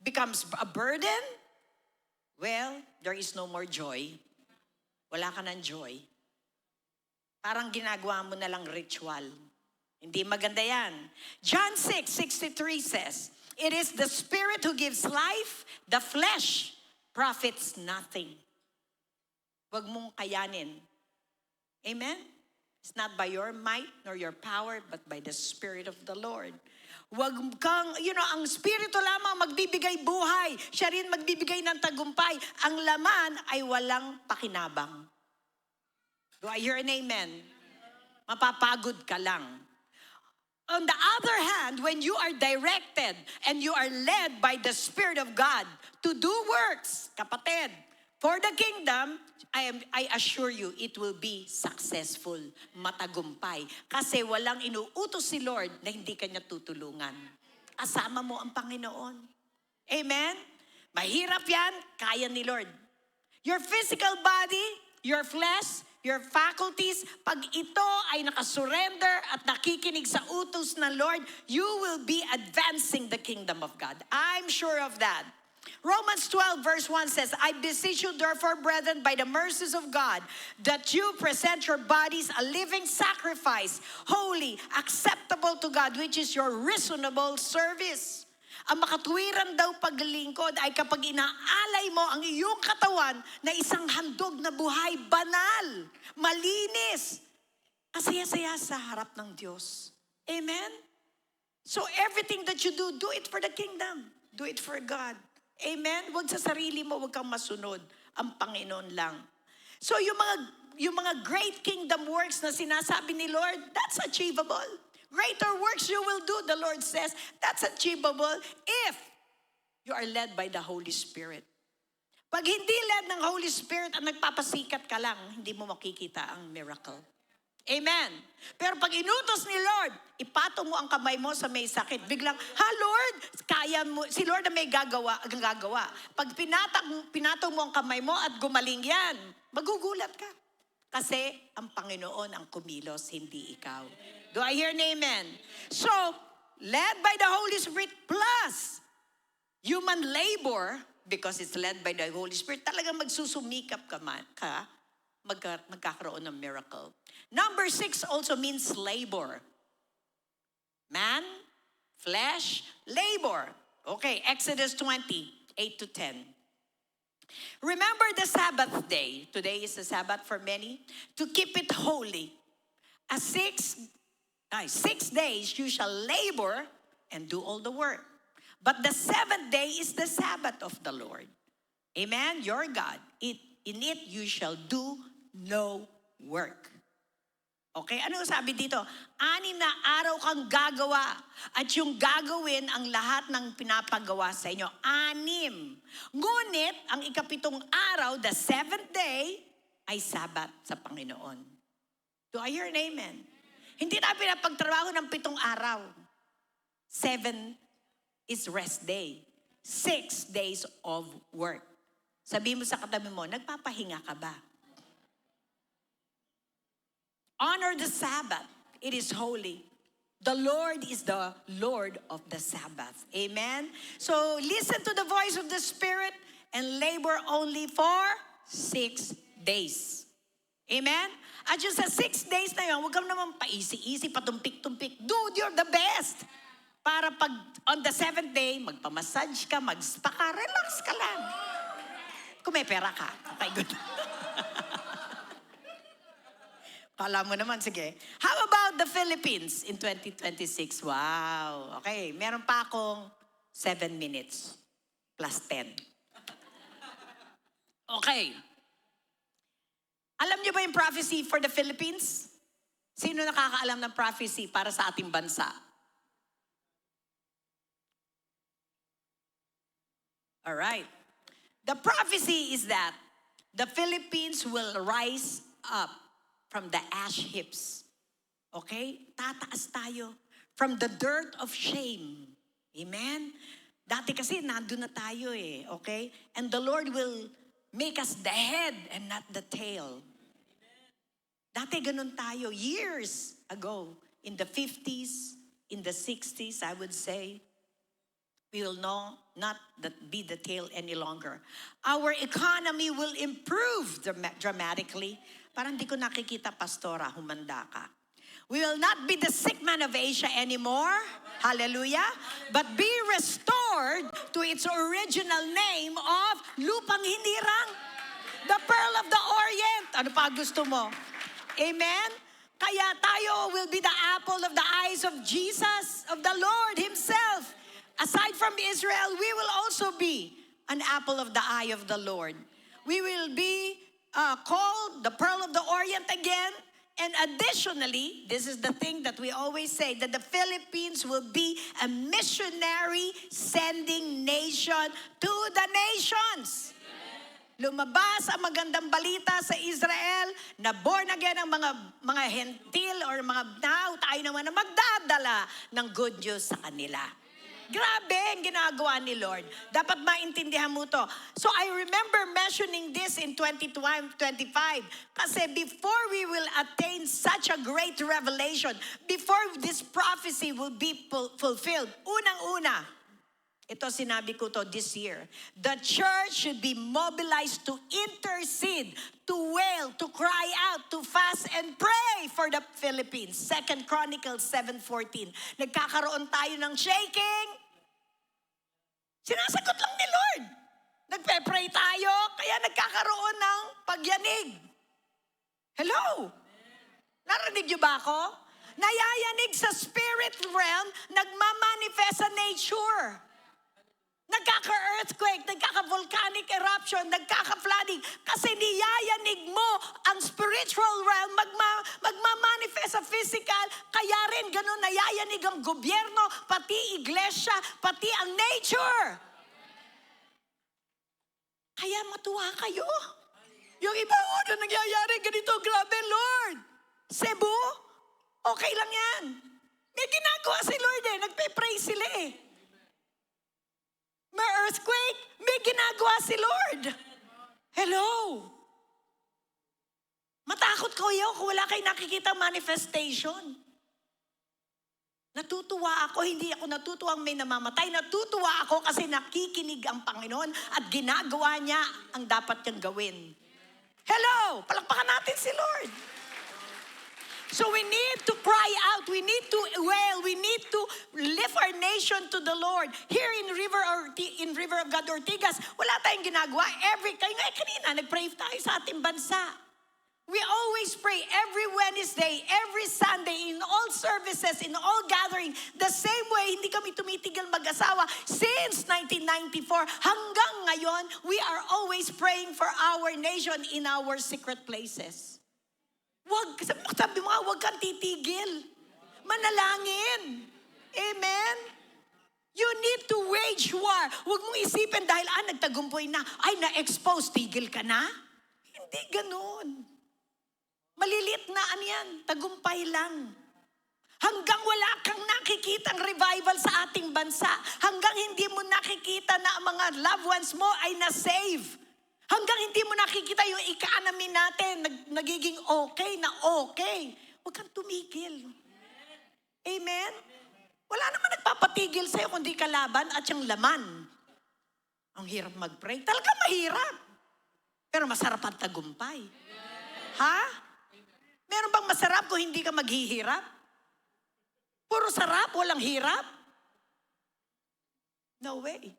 becomes a burden, well, there is no more joy. Wala ka ng joy. Parang ginagawa mo na lang ritual. Hindi maganda yan. John 6:63 says, it is the Spirit who gives life, the flesh profits nothing. Huwag mong kayanin. Amen? It's not by your might nor your power, but by the Spirit of the Lord. Huwag kang, ang Espiritu lamang magbibigay buhay. Siya rin magbibigay ng tagumpay. Ang laman ay walang pakinabang. Do I hear an amen? Mapapagod ka lang. On the other hand, when you are directed and you are led by the Spirit of God to do works, kapatid, for the kingdom, I assure you, it will be successful, matagumpay. Kasi walang inuutos si Lord na hindi kanya tutulungan. Kasama mo ang Panginoon. Amen? Mahirap yan, kaya ni Lord. Your physical body, your flesh, your faculties, pag ito ay nakasurrender at nakikinig sa utos ng Lord, you will be advancing the kingdom of God. I'm sure of that. Romans 12 verse 1 says, I beseech you therefore, brethren, by the mercies of God, that you present your bodies a living sacrifice, holy, acceptable to God, which is your reasonable service. Ang makatuwiran daw paglilingkod ay kapag inaalay mo ang iyong katawan na isang handog na buhay, banal, malinis, kasaya-saya sa harap ng Diyos. Amen? So everything that you do it for the kingdom. Do it for God. Amen? Huwag sa sarili mo, huwag kang masunod. Ang Panginoon lang. So yung mga great kingdom works na sinasabi ni Lord, that's achievable. Greater works you will do, the Lord says, that's achievable if you are led by the Holy Spirit. Pag hindi led ng Holy Spirit ang nagpapasikat ka lang, hindi mo makikita ang miracle. Amen. Pero pag inutos ni Lord, ipatong mo ang kamay mo sa may sakit. Biglang, ha Lord, kaya mo, si Lord na may gagawa. Pag pinatong mo ang kamay mo at gumaling yan, magugulat ka. Kasi ang Panginoon ang kumilos, hindi ikaw. Do I hear an amen? So, led by the Holy Spirit plus human labor, because it's led by the Holy Spirit, talagang magsusumikap ka, magkakaroon ng miracle. Number 6 also means labor. Man, flesh, labor. Okay, Exodus 20:8-10. Remember the Sabbath day. Today is the Sabbath for many. To keep it holy. 6 days you shall labor and do all the work. But the 7th day is the Sabbath of the Lord. Amen? Your God. In it you shall do no work. Okay, ano sabi dito? 6 na araw kang gagawa at yung gagawin ang lahat ng pinapagawa sa inyo. 6. Ngunit, ang ikapitong araw, the 7th day, ay Sabat sa Panginoon. Do I hear an amen? Hindi na pinapagtrabaho ng 7 araw. 7 is rest day. 6 days of work. Sabi mo sa katabi mo, nagpapahinga ka ba? Honor the Sabbath. It is holy. The Lord is the Lord of the Sabbath. Amen? So, listen to the voice of the Spirit and labor only for 6 days. Amen? At yung sa 6 days na yun, huwag kang naman paisi-isi, patumpik-tumpik. Dude, you're the best. Para pag on the 7th day, magpamassage ka, mag-spa ka, relax ka lang. Kung may pera ka. Okay, good. Kala mo naman, sige. How about the Philippines in 2026? Wow. Okay, meron pa akong 7 minutes plus 10. Okay. Alam niyo ba yung prophecy for the Philippines? Sino nakakaalam ng prophecy para sa ating bansa? All right. The prophecy is that the Philippines will rise up from the ash heaps. Okay? Tataas tayo from the dirt of shame. Amen? Dati kasi nandun na tayo eh. Okay? And the Lord will make us the head and not the tail. Dati ganun tayo years ago. In the 50s, in the 60s, I would say. We will not be the tail any longer. Our economy will improve dramatically. Parang di ko nakikita, Pastora, humanda ka. We will not be the sick man of Asia anymore. Hallelujah. But be restored to its original name of Lupang Hinirang. The Pearl of the Orient. Ano pa gusto mo? Amen? Kaya tayo will be the apple of the eyes of Jesus, of the Lord Himself. Aside from Israel, we will also be an apple of the eye of the Lord. We will be called the Pearl of the Orient again. And additionally, this is the thing that we always say, that the Philippines will be a missionary sending nation to the nations. Lumabas ang magandang balita sa Israel na born again ang mga hentil or mga now, tayo naman na magdadala ng good news sa kanila. Grabe ang ginagawa ni Lord. Dapat maintindihan mo to. So I remember mentioning this in 2025. Kasi before we will attain such a great revelation, before this prophecy will be fulfilled, unang-una, Ito sinabi ko to this year. The church should be mobilized to intercede, to wail, to cry out, to fast and pray for the Philippines. 2 Chronicles 7:14. Nagkakaroon tayo ng shaking. Sinasagot lang ni Lord. Nagpe-pray tayo, kaya nagkakaroon ng pagyanig. Hello? Narinig niyo ba ako? Nayayanig sa spirit realm, nagmamanifest sa nature. Nagkaka-earthquake, nagkaka-volcanic eruption, nagkaka-flooding. Kasi niyayanig mo ang spiritual realm, magmamanifest sa physical. Kaya rin ganun nayayanig ang gobyerno, pati iglesia, pati ang nature. Kaya matuwa kayo. Yung iba, ano nangyayari? Ganito, grabe, Lord. Cebu, okay lang yan. May ginagawa si Lord eh. Nagpe-pray sila eh. May earthquake, may ginagawa si Lord. Hello. Matakot kayo kung wala kayo nakikita manifestation. Natutuwa ako, hindi ako natutuwang may namamatay. Natutuwa ako kasi nakikinig ang Panginoon at ginagawa niya ang dapat niyang gawin. Hello! Palakpakan natin si Lord. So we need to cry out, we need to wail, we need to lift our nation to the Lord. Here in River of God Ortigas, wala tayong ginagawa. Kanina, nag-pray tayo sa ating bansa. We always pray every Wednesday, every Sunday, in all services, in all gathering. The same way, hindi kami tumitigil mag-asawa. Since 1994, hanggang ngayon, we are always praying for our nation in our secret places. Sabi mo, huwag kang titigil. Manalangin. Amen? You need to wage war. Huwag mong isipin dahil nagtagumpoy na, na-expose, tigil ka na. Hindi ganun. Malilit na yan, tagumpay lang. Hanggang wala kang nakikitang revival sa ating bansa, hanggang hindi mo nakikita na ang mga loved ones mo ay na-save, hanggang hindi mo nakikita yung economy natin, nagiging okay na okay, huwag kang tumigil. Amen? Wala naman nagpapatigil sa'yo kundi kalaban at yung laman. Ang hirap mag-pray. Talaga mahirap. Pero masarap ang tagumpay. Ha? Meron bang masarap kung hindi ka maghihirap? Puro sarap, walang hirap? No way.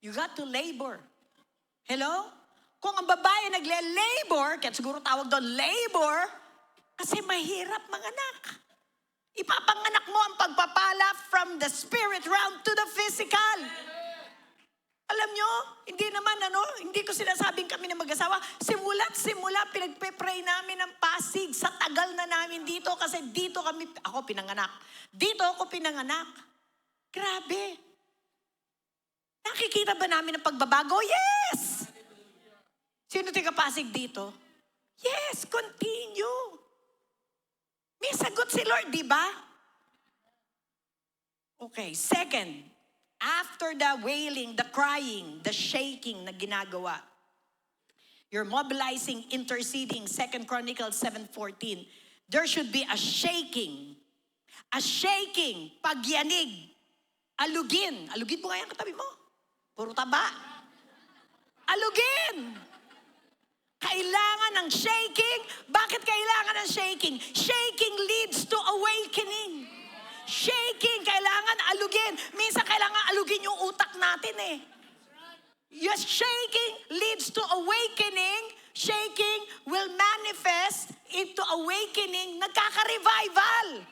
You got to labor. Hello? Kung ang babae nagle-labor, kaya siguro tawag doon labor, kasi mahirap manganak. Ipapanganak mo ang pagpapala from the spirit realm to the physical. Alam nyo, hindi ko sinasabing kami na mag-asawa. Simula, pinagpe-pray namin ng Pasig. Sa tagal na namin dito, kasi ako pinanganak. Dito ako pinanganak. Grabe. Nakikita ba namin ang pagbabago? Yes! Sino taga Pasig dito? Yes, continue. May sagot si Lord, di ba? Okay, second. After the wailing, the crying, the shaking na ginagawa, you're mobilizing, interceding, 2 Chronicles 7:14. There should be a shaking, pagyanig, alugin. Alugin mo nga yan katabi mo. Puro taba. Alugin. Kailangan ng shaking. Bakit kailangan ng shaking? Shaking leads to awakening. Shaking, kailangan alugin. Minsan kailangan alugin yung utak natin eh. Yes, shaking leads to awakening. Shaking will manifest into awakening. Nagkaka-revival.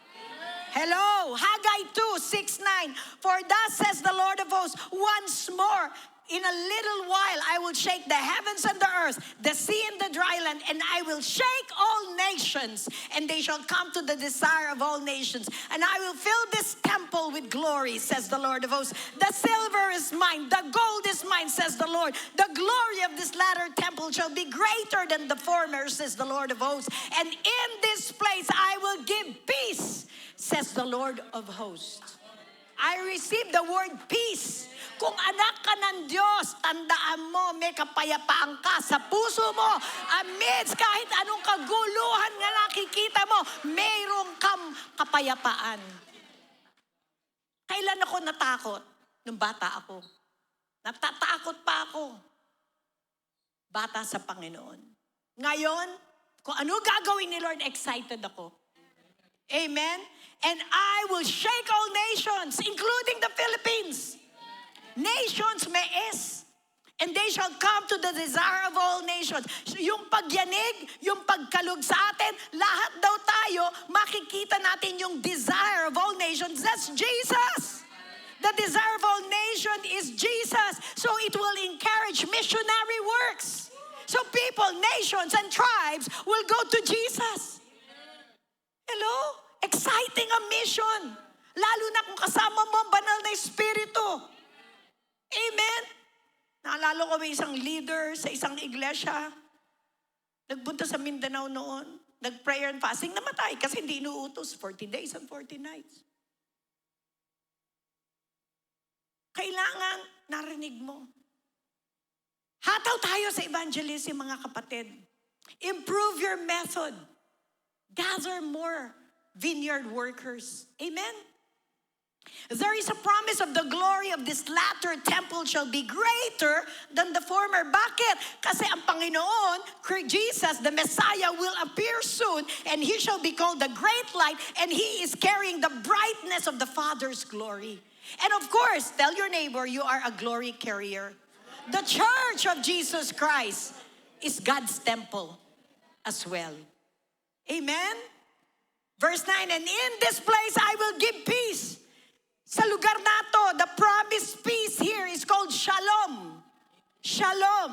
Hello, Haggai 2:6-9. For thus says the Lord of hosts, once more, in a little while, I will shake the heavens and the earth, the sea and the dry land, and I will shake all nations, and they shall come to the desire of all nations. And I will fill this temple with glory, says the Lord of hosts. The silver is mine, the gold is mine, says the Lord. The glory of this latter temple shall be greater than the former, says the Lord of hosts. And in this place I will give peace, says the Lord of hosts. I receive the word peace. Kung anak ka ng Diyos, tandaan mo, may kapayapaan ka sa puso mo. Amidst kahit anong kaguluhan nga nakikita mo, mayroong kang kapayapaan. Kailan ako natakot? nung bata ako. Natatakot pa ako. Bata sa Panginoon. Ngayon, kung ano gagawin ni Lord, excited ako. Amen? And I will shake all nations, including the Philippines. Nations may S. And they shall come to the desire of all nations. Yung pagyanig, yung pagkalug sa atin, lahat daw tayo, makikita natin yung desire of all nations. That's Jesus. The desire of all nations is Jesus. So it will encourage missionary works. So people, nations, and tribes will go to Jesus. Hello? Exciting ang mission. Lalo na kung kasama mo ang banal na Espiritu. Amen? Naalala ko may isang leader sa isang iglesia. Nagpunta sa Mindanao noon. Nag-prayer and fasting. Namatay kasi hindi inuutos. 40 days and 40 nights. Kailangan narinig mo. Hataw tayo sa evangelism, mga kapatid. Improve your method. Gather more vineyard workers. Amen? There is a promise of the glory of this latter temple shall be greater than the former. Bakit? Kasi ang Panginoon, Jesus, the Messiah, will appear soon and He shall be called the great light and He is carrying the brightness of the Father's glory. And of course, tell your neighbor, you are a glory carrier. The church of Jesus Christ is God's temple as well. Amen? Verse 9, and in this place I will give peace. Sa lugar na to, the promised peace here is called shalom. Shalom.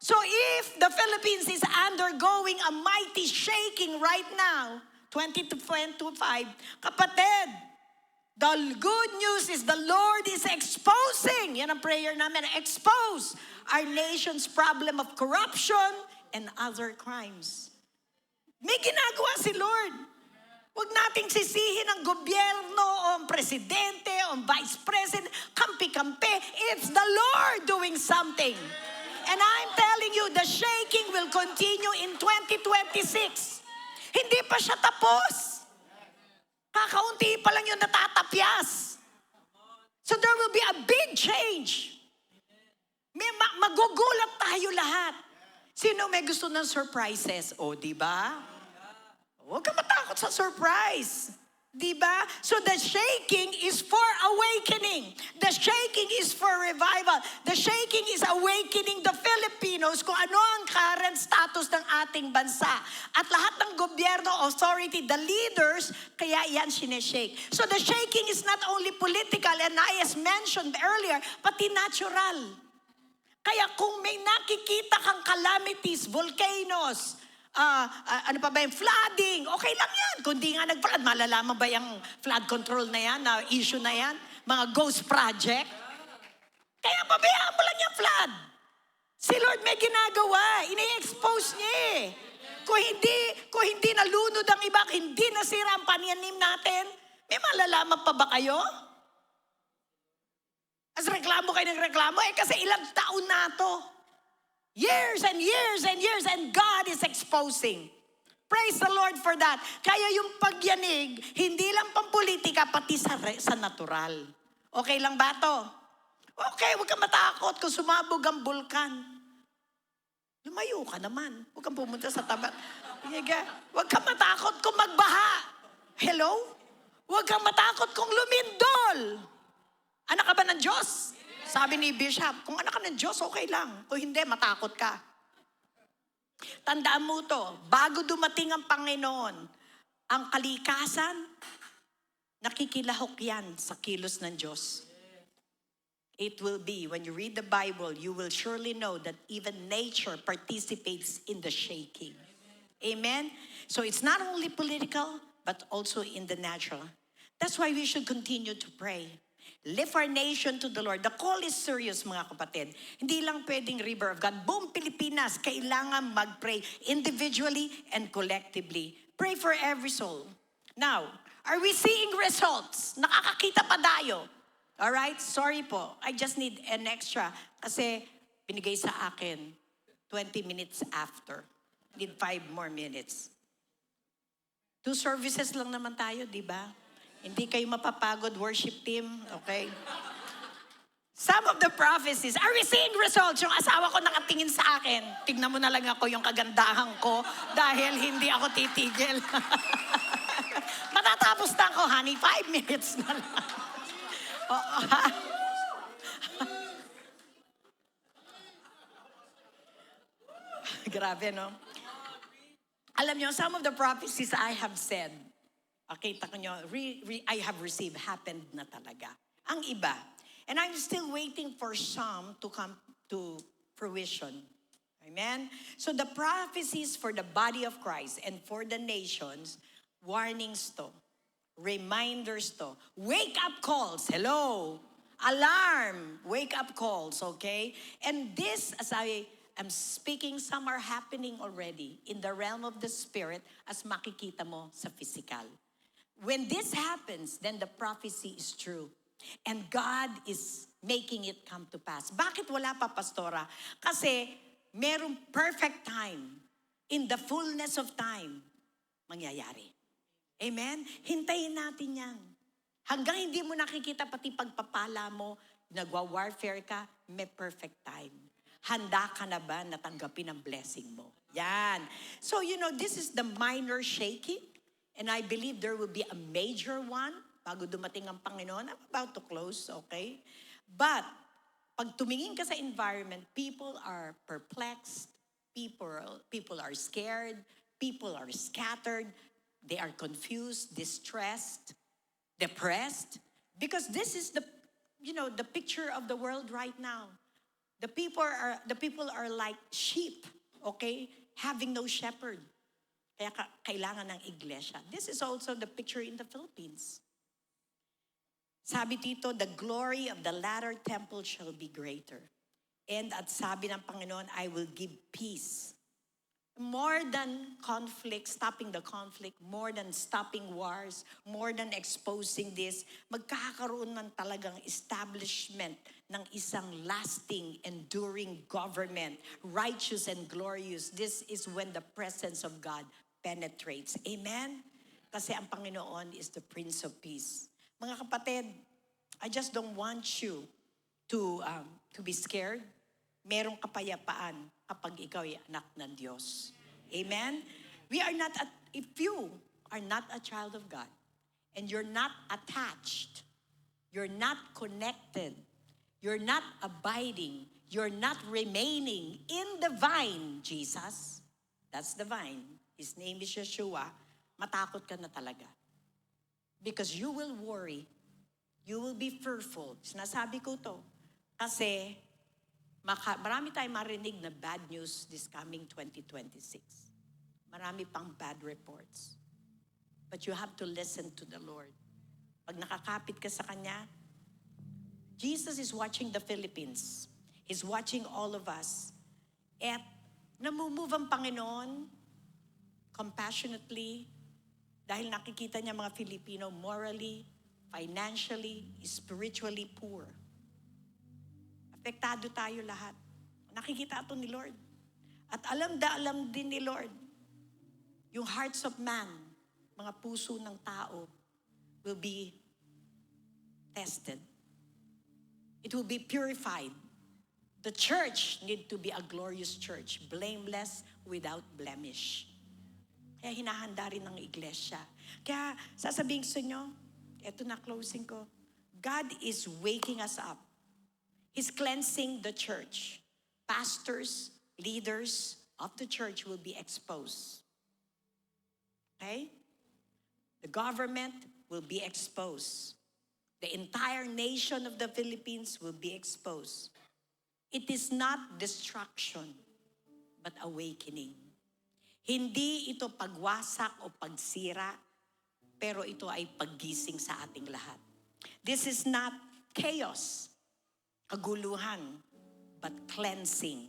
So if the Philippines is undergoing a mighty shaking right now, 20 to 25, kapatid, the good news is the Lord is exposing, yan ang prayer namin, expose our nation's problem of corruption and other crimes. May ginagawa si Lord. Huwag nating sisihin ang gobyerno o ang presidente o ang vice president, kampi-kampi. It's the Lord doing something. And I'm telling you, the shaking will continue in 2026. Hindi pa siya tapos. Kakaunti pa lang yung natatapyas. So there will be a big change. Magugulat tayo lahat. Sino may gusto ng surprises? O, di ba? Huwag ka matakot sa surprise. Diba? So the shaking is for awakening. The shaking is for revival. The shaking is awakening the Filipinos kung ano ang current status ng ating bansa. At lahat ng gobyerno, authority, the leaders, kaya yan sineshake. So the shaking is not only political and as mentioned earlier, pati natural. Kaya kung may nakikita kang calamities, volcanoes, ano pa ba yung flooding? Okay lang yan. Kung di nga nag-flood, malalaman ba yung flood control na yan, na issue na yan? Mga ghost project? Kaya pabayaan mo lang yung flood. Si Lord may ginagawa. Ini-expose niya eh. Kung hindi nalunod ang iba, hindi nasira ang pananim natin, may malalaman pa ba kayo? As reklamo kayo ng reklamo, kasi ilang taon na to. Years and years and years, and God is exposing. Praise the Lord for that. Kaya yung pagyanig, hindi lang pampolitika, pati sa natural. Okay lang ba to? Okay, huwag kang matakot kung sumabog ang bulkan. Lumayo ka naman. Huwag kang pumunta sa tabat. Huwag kang matakot kung magbaha. Hello? Huwag kang matakot kung lumindol. Anak ka ba ng Diyos? Sabi ni Bishop, kung anak ka ng Diyos, okay lang. Kung hindi, matakot ka. Tandaan mo to, bago dumating ang Panginoon, ang kalikasan, nakikilahok yan sa kilos ng Diyos. It will be, when you read the Bible, you will surely know that even nature participates in the shaking. Amen? So it's not only political, but also in the natural. That's why we should continue to pray. Lift our nation to the Lord. The call is serious, mga kapatid. Hindi lang pwedeng river of God. Buong Pilipinas, kailangan mag-pray individually and collectively. Pray for every soul. Now, are we seeing results? Nakakakita pa tayo. Alright? Sorry po. I just need an extra. Kasi binigay sa akin 20 minutes after. Need 5 more minutes. 2 services lang naman tayo, di ba? Hindi kayo mapapagod, worship team, okay? Some of the prophecies are we seeing results. Yung asawa ko nakatingin sa akin. Tignan mo na lang ako yung kagandahan ko dahil hindi ako titigil. Matatapos na ako, honey. 5 minutes na lang. Grabe, no? Alam niyo, some of the prophecies I have said, kita ko nyo, I have received, happened na talaga. Ang iba. And I'm still waiting for some to come to fruition. Amen? So the prophecies for the body of Christ and for the nations, warnings to, reminders to, wake-up calls, hello, alarm, wake-up calls, okay? And this, as I am speaking, some are happening already in the realm of the spirit as makikita mo sa physical. When this happens, then the prophecy is true. And God is making it come to pass. Bakit wala pa, Pastora? Kasi merong perfect time. In the fullness of time, mangyayari. Amen? Hintayin natin yan. Hanggang hindi mo nakikita pati pagpapala mo, nagwa-warfare ka, may perfect time. Handa ka na ba na tanggapin ang blessing mo? Yan. So, this is the minor shaking. And I believe there will be a major one bago dumating ang Panginoon. I'm about to close, okay? But, pag tumingin ka sa environment, people are perplexed, people are scared, people are scattered, they are confused, distressed, depressed, because this is the picture of the world right now. The people are like sheep, okay? Having no shepherd. Kaya kailangan ng iglesia. This is also the picture in the Philippines. Sabi dito, the glory of the latter temple shall be greater. And at sabi ng Panginoon, I will give peace. More than conflict, stopping the conflict, more than stopping wars, more than exposing this, magkakaroon ng talagang establishment ng isang lasting, enduring government, righteous and glorious. This is when the presence of God penetrates. Amen? Kasi ang Panginoon is the Prince of Peace. Mga kapatid, I just don't want you to be scared. Merong kapayapaan kapag ikaw ay anak ng Diyos. Amen? If you are not a child of God, and you're not attached, you're not connected, you're not abiding, you're not remaining in the vine, Jesus, that's the vine, His name is Yeshua, matakot ka na talaga. Because you will worry, you will be fearful. Sinasabi ko to, kasi marami tayong marinig na bad news this coming 2026. Marami pang bad reports. But you have to listen to the Lord. Pag nakakapit ka sa Kanya, Jesus is watching the Philippines. He's watching all of us. At namumove ang Panginoon compassionately dahil nakikita niya mga Filipino morally, financially, spiritually poor. Apektado tayo lahat. Nakikita ito ni Lord. At alam din ni Lord, yung hearts of man, mga puso ng tao, will be tested. It will be purified. The church need to be a glorious church, blameless, without blemish. Kaya hinahanda rin ng iglesia. Kaya sasabihin sa inyo, eto na closing ko, God is waking us up. He's cleansing the church. Pastors, leaders of the church will be exposed. Okay? The government will be exposed. The entire nation of the Philippines will be exposed. It is not destruction, but awakening. Hindi ito pagwasak o pagsira, pero ito ay paggising sa ating lahat. This is not chaos, kaguluhan, but cleansing.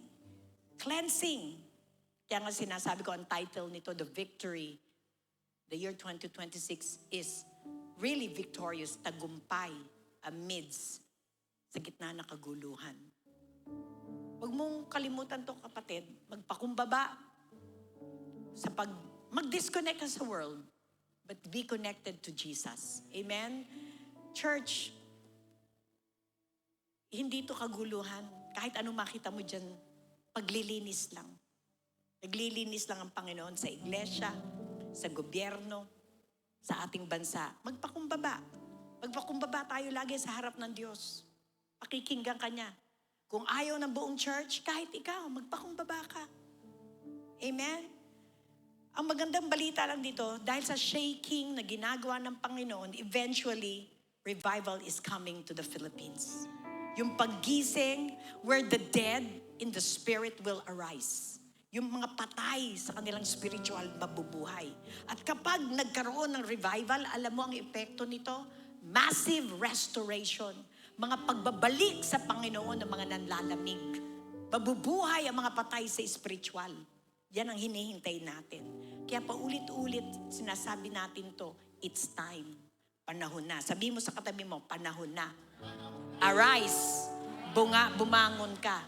Cleansing. Kaya nga sinasabi ko, ang title nito, The Victory, the year 2026 is really victorious, tagumpay amidst sa gitna ng kaguluhan. Huwag mong kalimutan to, kapatid, magpakumbaba sa mag-disconnect ka sa world, but be connected to Jesus. Amen? Church, Hindi to kaguluhan. Kahit anong makita mo dyan, paglilinis lang. Naglilinis lang ang Panginoon sa iglesia, sa gobyerno, sa ating bansa. Magpakumbaba. Magpakumbaba tayo lagi sa harap ng Diyos. Pakikinggan ka niya. Kung ayaw ng buong church, kahit ikaw, magpakumbaba ka. Amen? Ang magandang balita lang dito, dahil sa shaking na ginagawa ng Panginoon, eventually, revival is coming to the Philippines. Yung paggising, where the dead in the spirit will arise. Yung mga patay sa kanilang spiritual mabubuhay. At kapag nagkaroon ng revival, alam mo ang epekto nito? Massive restoration. Mga pagbabalik sa Panginoon ng mga nanlalamig. Mabubuhay ang mga patay sa spiritual. Yan ang hinihintay natin. Kaya paulit-ulit sinasabi natin to, it's time. Panahon na. Sabi mo sa katabi mo, panahon na. Arise. Bumangon ka.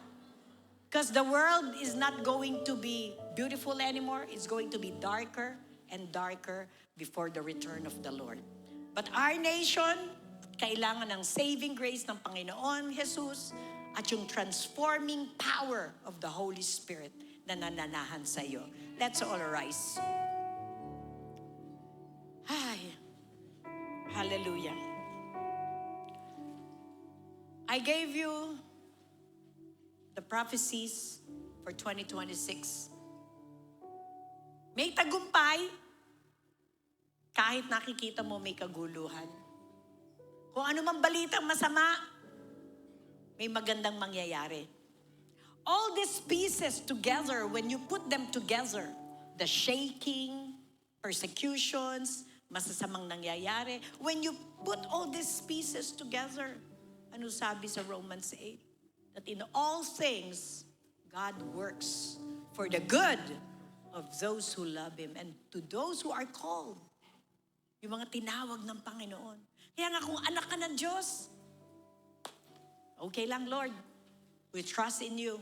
Because the world is not going to be beautiful anymore. It's going to be darker and darker before the return of the Lord. But our nation, kailangan ng saving grace ng Panginoon Jesus at yung transforming power of the Holy Spirit na nananahan sa iyo. Let's all rise. Hi. Hallelujah. I gave you the prophecies for 2026. May tagumpay kahit nakikita mo may kaguluhan. Kung ano mang balitang masama, may magandang mangyayari. All these pieces together, when you put them together, the shaking, persecutions, masasamang nangyayari, when you put all these pieces together, ano sabi sa Romans 8? That in all things, God works for the good of those who love Him and to those who are called. Yung mga tinawag ng Panginoon. Kaya nga kung anak ka ng Diyos, okay lang, Lord. We trust in you.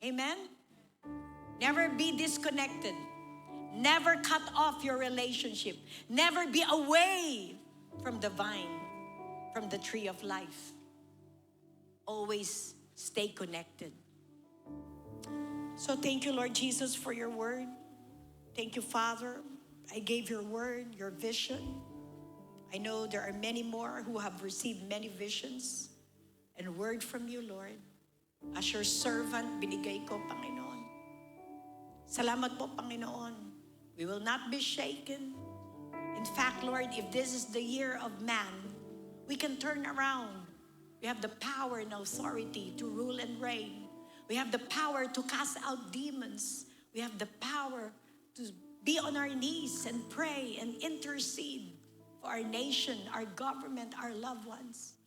Amen? Never be disconnected. Never cut off your relationship. Never be away from the vine, from the tree of life. Always stay connected. So thank you, Lord Jesus, for your word. Thank you, Father. I gave your word, your vision. I know there are many more who have received many visions and word from you, Lord. As your servant, binigay ko, Panginoon. Salamat po, Panginoon. We will not be shaken. In fact, Lord, if this is the year of man, we can turn around. We have the power and authority to rule and reign. We have the power to cast out demons. We have the power to be on our knees and pray and intercede for our nation, our government, our loved ones.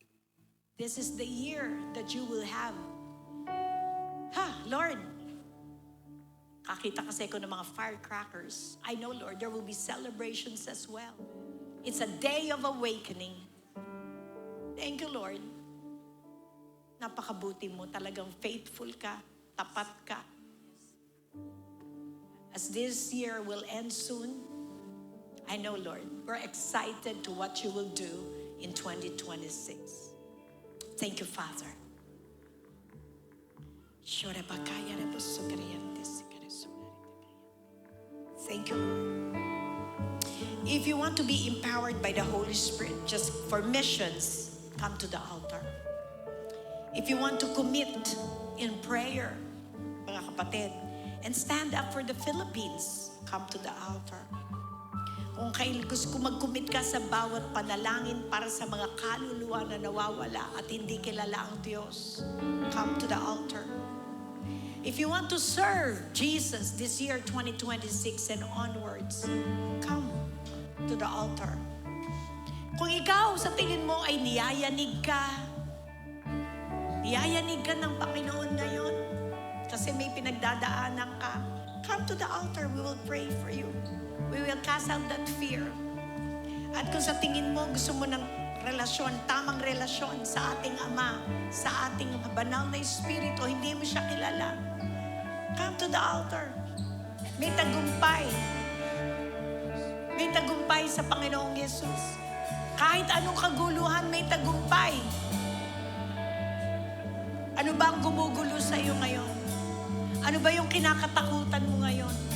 This is the year that you will have. Lord, kakita kasi ko ng mga firecrackers. I know, Lord, there will be celebrations as well. It's a day of awakening. Thank you, Lord. Napakabuti mo. Talagang faithful ka. Tapat ka. As this year will end soon, I know, Lord, we're excited to what you will do in 2026. Thank you, Father. Thank you, Lord. If you want to be empowered by the Holy Spirit, just for missions, come to the altar. If you want to commit in prayer, mga kapatid, and stand up for the Philippines, come to the altar. Kung gusto mag-commit ka sa bawat panalangin para sa mga kaluluwa na nawawala at hindi kilala ang Diyos, come to the altar. If you want to serve Jesus this year, 2026 and onwards, come to the altar. Kung ikaw sa tingin mo ay niyayanig ka ng Panginoon ngayon, kasi may pinagdadaanan ka, come to the altar. We will pray for you. We will cast out that fear. At kung sa tingin mo, gusto mo ng relasyon, tamang relasyon sa ating Ama, sa ating banal na Espiritu, hindi mo siya kilala, come to the altar. May tagumpay. May tagumpay sa Panginoong Yesus. Kahit anong kaguluhan, may tagumpay. Ano ba ang gumugulo sa iyo ngayon? Ano ba yung kinakatakutan mo ngayon?